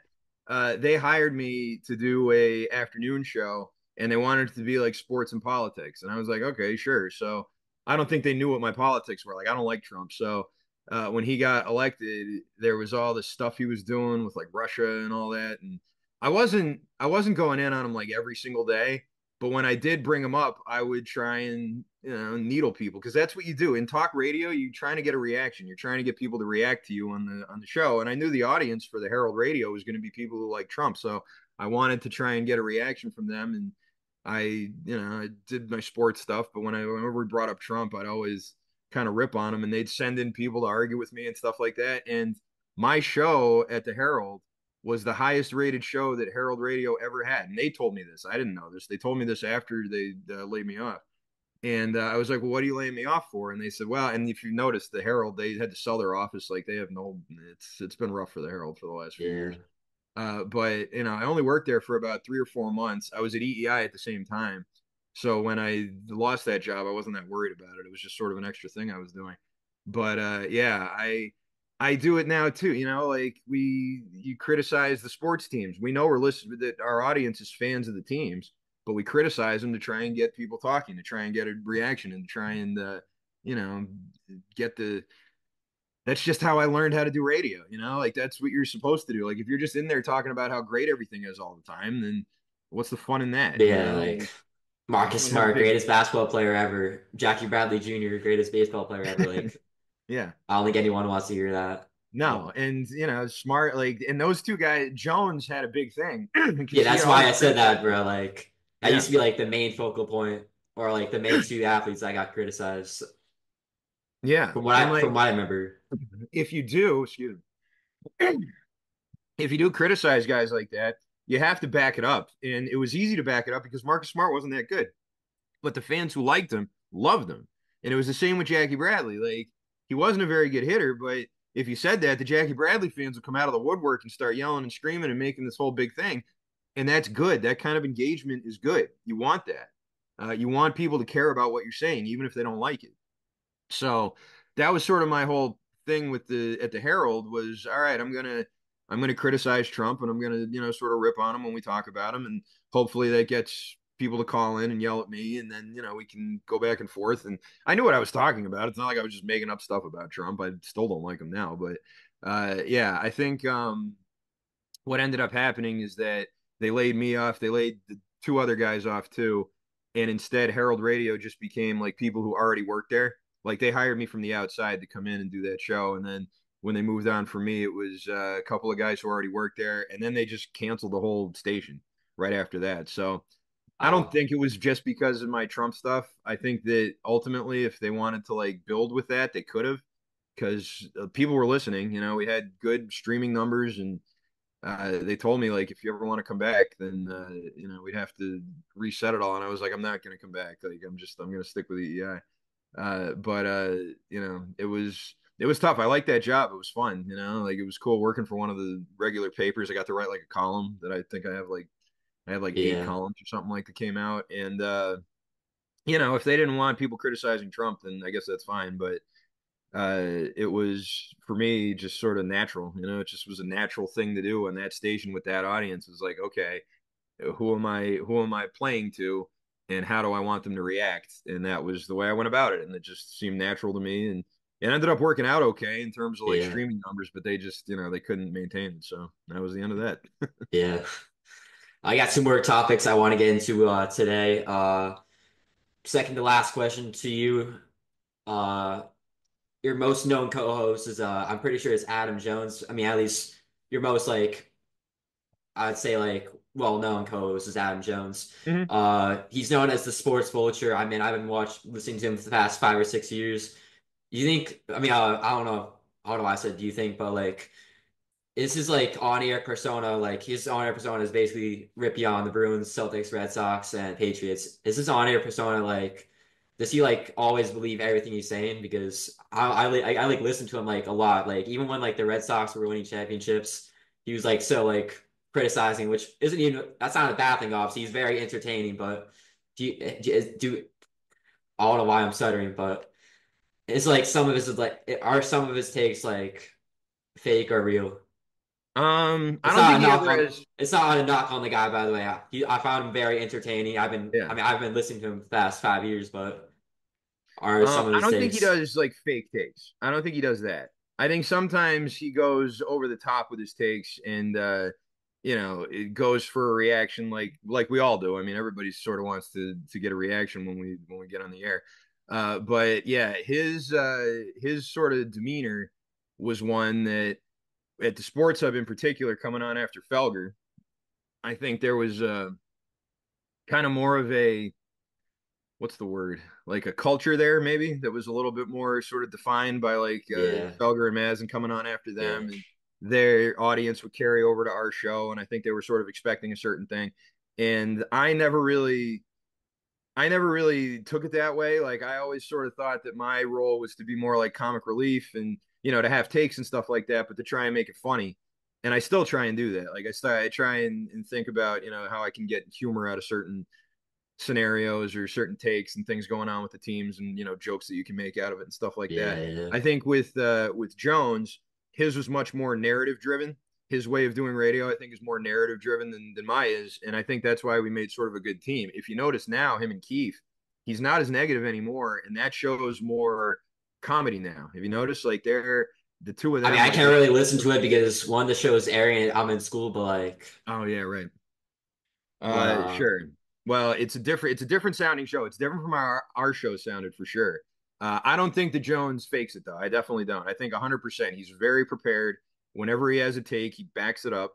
They hired me to do a afternoon show, and they wanted it to be like sports and politics, and I was like, okay, sure. So I don't think they knew what my politics were. Like I don't like Trump, so when he got elected, there was all this stuff he was doing with like Russia and all that, and I wasn't going in on him like every single day. But when I did bring them up, I would try and needle people, because that's what you do in talk radio. You're trying to get a reaction. You're trying to get people to react to you on the show. And I knew the audience for the Herald Radio was going to be people who like Trump, so I wanted to try and get a reaction from them. And I did my sports stuff, but whenever we brought up Trump, I'd always kind of rip on him, and they'd send in people to argue with me and stuff like that. And my show at the Herald was the highest rated show that Herald Radio ever had. And they told me this. I didn't know this. They told me this after they laid me off. And I was like, well, what are you laying me off for? And they said, well, and if you noticed, the Herald, they had to sell their office. Like they have no, it's been rough for the Herald for the last few Yeah. years. But I only worked there for about 3 or 4 months. I was at EEI at the same time. So when I lost that job, I wasn't that worried about it. It was just sort of an extra thing I was doing. But yeah, I do it now too. Like you criticize the sports teams. We know we're listening that our audience is fans of the teams, but we criticize them to try and get people talking, to try and get a reaction, and to try and you know get the that's just how I learned how to do radio. Like that's what you're supposed to do. Like if you're just in there talking about how great everything is all the time, then what's the fun in that? Yeah, like You Marcus can't have Smart, big, greatest basketball player ever. Jackie Bradley Jr., greatest baseball player ever. Like, yeah, I don't think anyone wants to hear that. no, But and Smart, like, and those two guys, Jones had a big thing yeah, because he that's why always I said that, criticized him. bro. Like, I used Yeah, to be like the main focal point or like the main two athletes I got criticized yeah, from what and from like what I remember. if you do, excuse me, if you do criticize guys like that, you have to back it up, and it was easy to back it up because Marcus Smart wasn't that good. But the fans who liked him loved him. And it was the same with Jackie Bradley. Like he wasn't a very good hitter, but if you said that, the Jackie Bradley fans would come out of the woodwork and start yelling and screaming and making this whole big thing. And that's good. That kind of engagement is good. You want that. You want people to care about what you're saying, even if they don't like it. So that was sort of my whole thing with the at the Herald was all right, I'm gonna criticize Trump and I'm gonna, sort of rip on him when we talk about him and hopefully that gets people to call in and yell at me and then, we can go back and forth. And I knew what I was talking about. It's not like I was just making up stuff about Trump. I still don't like him now, but yeah, I think what ended up happening is that they laid me off. They laid the two other guys off too. And instead, Herald Radio just became like people who already worked there. Like they hired me from the outside to come in and do that show. And then when they moved on for me, it was a couple of guys who already worked there. And then they just canceled the whole station right after that. So I don't Wow. think it was just because of my Trump stuff. I think that ultimately, if they wanted to like build with that, they could have because people were listening. We had good streaming numbers and they told me like if you ever want to come back, then we'd have to reset it all. And I was like, I'm not going to come back. Like I'm going to stick with EEI. But it was tough. I liked that job. It was fun. Like it was cool working for one of the regular papers. I got to write like a column that I think I had like 8 Yeah. columns or something like that came out. And if they didn't want people criticizing Trump, then I guess that's fine. But it was for me just sort of natural. It just was a natural thing to do on that station with that audience. It's like, okay, who am I playing to, and how do I want them to react? And that was the way I went about it, and it just seemed natural to me, and it ended up working out okay in terms of like Yeah. streaming numbers, but they just they couldn't maintain it. So that was the end of that. Yeah. I got some more topics I want to get into today. Second to last question to you. Uh, your most known co-host is I'm pretty sure it's Adam Jones. I mean, at least your most like I'd say like well-known co-host is Adam Jones. Mhm. He's known as the sports vulture. I mean, I've been listening to him for the past 5 or 6 years. You think? I mean, I don't know. I don't know why I said do you think, but like is his like on-air persona like his on-air persona is basically Rippy on the Bruins, Celtics, Red Sox, and Patriots. Is his on-air persona like does he like always believe everything he's saying? Because I like listen to him like a lot. Like even when like the Red Sox were winning championships, he was like so like criticizing, which isn't even that's not a bad thing. Obviously, he's very entertaining. But do I don't know why I'm stuttering, but it's like some of his is like are some of his takes like fake or real? I don't think he ever has. It's not a knock on the guy, by the way. I found him very entertaining. Yeah. I've been listening to him for the past 5 years, but are some of I his don't think he takes? does like fake takes. I don't think he does that. I think sometimes he goes over the top with his takes and it goes for a reaction like we all do. I mean, everybody sort of wants to get a reaction when we get on the air. But yeah, his sort of demeanor was one that at the Sports Hub in particular, coming on after Felger, I think there was kind of more of a what's the word, like a culture there maybe that was a little bit more sort of defined by like Yeah, Felger and Mazin coming on after yeah. them. And their audience would carry over to our show, and I think they were sort of expecting a certain thing. And I never really took it that way. Like I always sort of thought that my role was to be more like comic relief and to have takes and stuff like that, but to try and make it funny. And I still try and do that. Like I try and think about how I can get humor out of certain scenarios or certain takes and things going on with the teams and jokes that you can make out of it and stuff like Yeah, that. yeah, I think with Jones, his was much more narrative driven. His way of doing radio, I think, is more narrative driven than my is, and I think that's why we made sort of a good team. If you notice now, him and Keith, he's not as negative anymore, and that shows more comedy now. Have you noticed? Like they're the two of I mean, them, I like can't they. really listen to it because one, the show is airing and I'm in school, but like, Oh yeah, right. but Sure. Well, it's a different sounding show. It's different from our show sounded for sure. I don't think that Jones fakes it though. I definitely don't. I think 100%. He's very prepared. Whenever he has a take, he backs it up.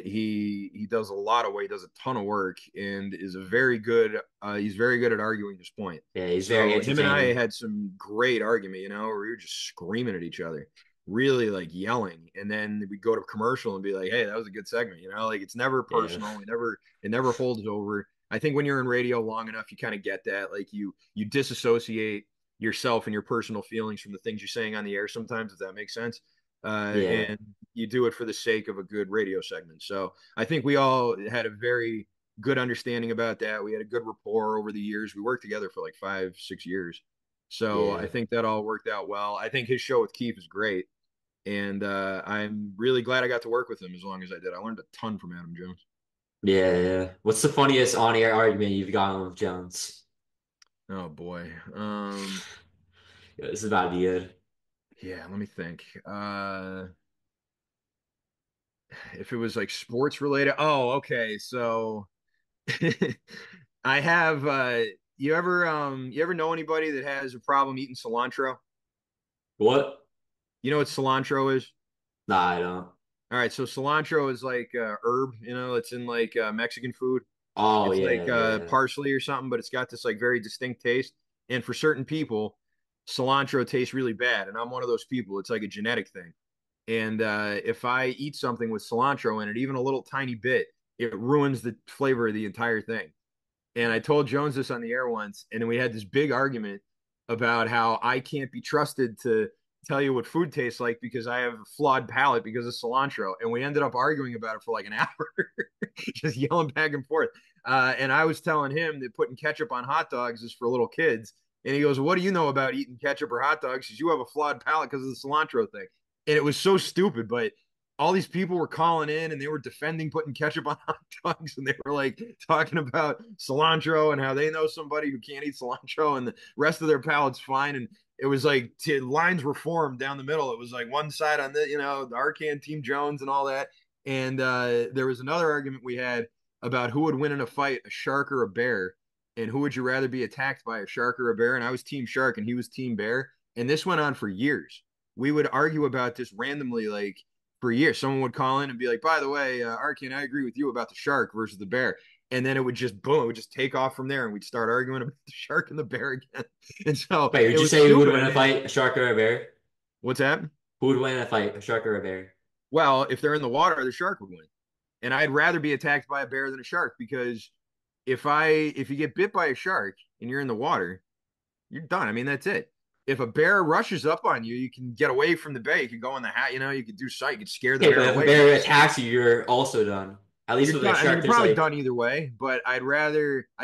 He does a lot of work. He does a ton of work and is a very good. He's very good at arguing his point. yeah, he's very So him and I entertaining. had some great argument. Where we were just screaming at each other, really like yelling, and then we'd go to commercial and be like, "Hey, that was a good segment." Like it's never Yeah, personal. It never holds over. I think when you're in radio long enough, you kind of get that. Like you disassociate yourself and your personal feelings from the things you're saying on the air sometimes, if that makes sense. yeah, And you do it for the sake of a good radio segment. So I think we all had a very good understanding about that. We had a good rapport over the years. We worked together for like 5, 6 years. So I yeah, think that all worked out well. I think his show with Keith is great. And I'm really glad I got to work with him as long as I did. I learned a ton from Adam Jones. yeah, yeah. What's the funniest on-air argument you've gotten with Jones? Oh boy. Yeah, this is about to be good. Yeah, let me think. If it was like sports related. Oh, okay. So I have you ever know anybody that has a problem eating cilantro? What? You know what cilantro is? Nah, I don't. All right, so cilantro is like herb, it's in like Mexican food. Oh It's like yeah, yeah, parsley or something, but it's got this like very distinct taste. And for certain people, cilantro tastes really bad, and I'm one of those people. It's like a genetic thing. And if I eat something with cilantro in it, even a little tiny bit, it ruins the flavor of the entire thing. And I told Jones this on the air once, and then we had this big argument about how I can't be trusted to tell you what food tastes like because I have a flawed palate because of cilantro. And we ended up arguing about it for like an hour, just yelling back and forth. And I was telling him that putting ketchup on hot dogs is for little kids. And he goes, "What do you know about eating ketchup or hot dogs? Because you have a flawed palate because of the cilantro thing." And it was so stupid, but all these people were calling in and they were defending putting ketchup on hot dogs and they were like talking about cilantro and how they know somebody who can't eat cilantro and the rest of their palate's fine. And it was like lines were formed down the middle. It was like one side on the Arcand, Team Jones, and all that. And there was another argument we had about who would win in a fight, a shark or a bear, and who would you rather be attacked by, a shark or a bear? And I was Team Shark, and he was Team Bear. And this went on for years. We would argue about this randomly, like for years. Someone would call in and be like, "By the way, Arkin, I agree with you about the shark versus the bear." And then it would just boom, it would just take off from there, and we'd start arguing about the shark and the bear again. And so Wait, would it you was say who would stupid. win a And fight, a shark or a bear? what's that? Who would win a fight, a shark or a bear? Well, if they're in the water, the shark would win. And I'd rather be attacked by a bear than a shark because if you get bit by a shark and you're in the water, you're done. I mean, that's it. If a bear rushes up on you, you can get away from the bear. You can go in the hat, you could do sight, you could scare the Okay, bear but if a away. But bear attacks you, you're also done. At least you're with a done. I mean, shark, you're there's probably like, done either way, but I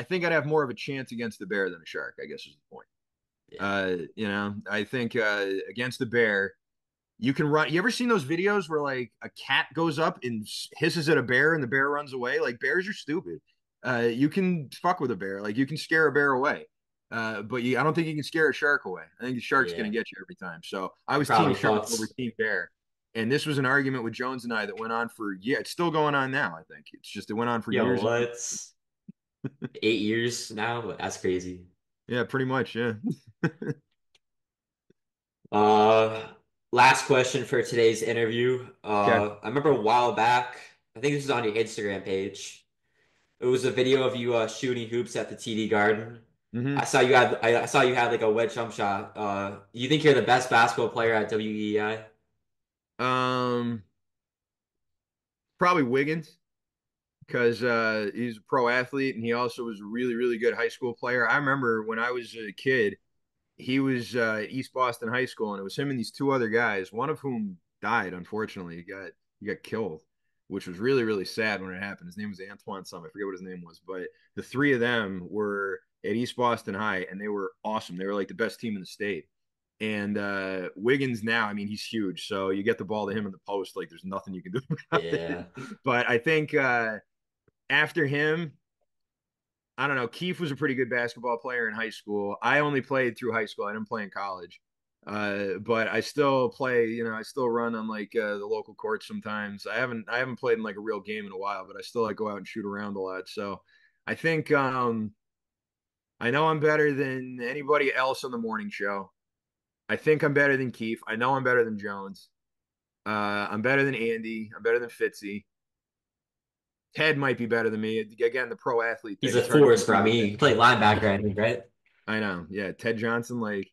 think I'd have more of a chance against the bear than a shark, I guess is the point. yeah, I think against the bear, you can run. You ever seen those videos where like a cat goes up and hisses at a bear and the bear runs away? Like bears are stupid. You can fuck with a bear. Like you can scare a bear away. I don't think you can scare a shark away. I think the shark's going yeah, to get you every time. So I you're was Team probably Shark over fucked. Team Bear. And this was an argument with Jones and I that went on for, yeah, it's still going on now, I think. It went on for Yo, years and years. what? 8 years now? That's crazy. Yeah, pretty much. Yeah. Uh, Last question for today's interview. Okay. I remember a while back, I think this was on your Instagram page. It was a video of you shooting hoops at the TD Garden. Hmm. I saw you had like a wedge jump shot. You think you're the best basketball player at WEEI? Um, Probably Wiggins because he's a pro athlete and he also was a really, really good high school player. I remember when I was a kid, he was at East Boston High School, and it was him and these two other guys, one of whom died, unfortunately. He got killed, which was really, really sad when it happened. His name was Antoine Some. I forget what his name was, but the three of them were at East Boston High, and they were awesome. They were like the best team in the state. And Wiggins now, I mean, he's huge. So you get the ball to him in the post, like there's nothing you can do about Yeah. it. But I think after him, I don't know. Keith was a pretty good basketball player in high school. I only played through high school. I didn't play in college. But I still play, I still run on like the local courts sometimes. I haven't played in like a real game in a while, but I still like go out and shoot around a lot. So I think I know I'm better than anybody else on the morning show. I think I'm better than Keith. I know I'm better than Jones. I'm better than Andy. I'm better than Fitzy. Ted might be better than me. Again, the pro athlete He's thing. a It's hard to force, bro. I compete with mean, that. he played linebacker, I think, right? I know. Yeah, Ted Johnson, like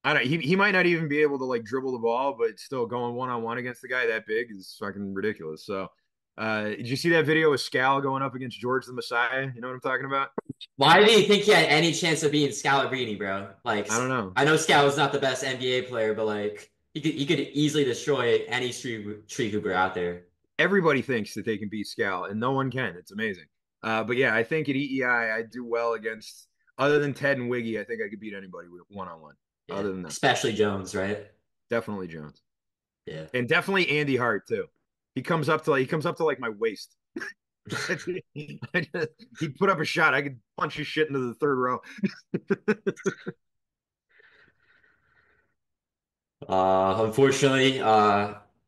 I don't he might not even be able to like dribble the ball, but still going one on one against the guy that big is fucking ridiculous. So did you see that video of Scal going up against George the Messiah? You know what I'm talking about? Why do you think he had any chance of being Scalabrine, bro? Like, I don't know. I know Scal was not the best NBA player, but like, he could easily destroy any street hooper out there. Everybody thinks that they can beat Scal, and no one can. It's amazing. But yeah, I think at EEI I do well against other than Ted and Wiggy, I think I could beat anybody with one on one. Yeah, Other than them. especially Jones, right? Definitely Jones. Yeah. And definitely Andy Hart too. He comes up to like my waist. He'd put up a shot. I could punch his shit into the third row. Unfortunately,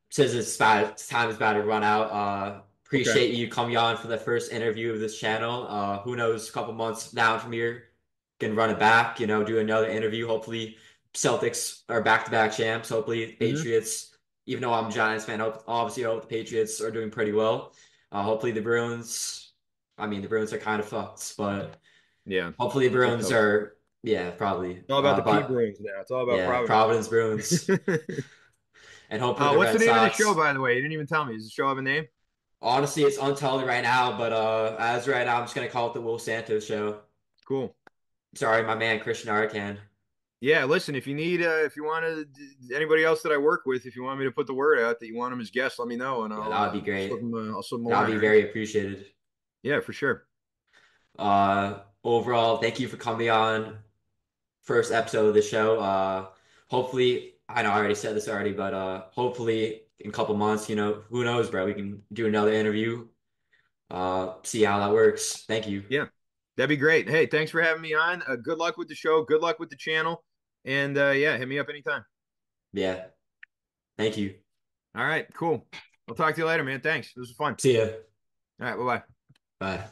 since time is about to run out, Okay. appreciate you coming on for the first interview of this channel. Who knows, a couple months down from here, can run it back, do another interview. Hopefully, Celtics are back-to-back champs. Hopefully, Hmm. Patriots, even though I'm a Giants fan, obviously hope the Patriots are doing pretty well. Hopefully, the Bruins, I mean, the Bruins are kind of fucked, but Yeah, hopefully, the they're Bruins toast. are, yeah, probably. It's all about the P But Bruins now. It's all about yeah, Providence. Providence Bruins. And hopefully the What's the Red name of the show, Sox. by the way? You didn't even tell me. Does the show have a name? Honestly, it's untitled right now, but as right now, I'm just gonna call it the Will Santos Show. Cool. Sorry, my man Christian Arcand. Yeah, listen, if you want to, anybody else that I work with, if you want me to put the word out that you want them as guests, let me know, and Yeah, I'll that would be slip great. them, I'll slip them a That would line. be All right. very appreciated. Yeah, for sure. Overall, thank you for coming on first episode of the show. Hopefully, I know I already said this already, but hopefully in a couple months, who knows, bro, we can do another interview. See how that works. Thank you. Yeah, that'd be great. Hey, thanks for having me on. Good luck with the show. Good luck with the channel. And yeah, hit me up anytime. Yeah, thank you. All right, cool. I'll talk to you later, man. Thanks. This was fun. See ya. All right, bye bye. Bye.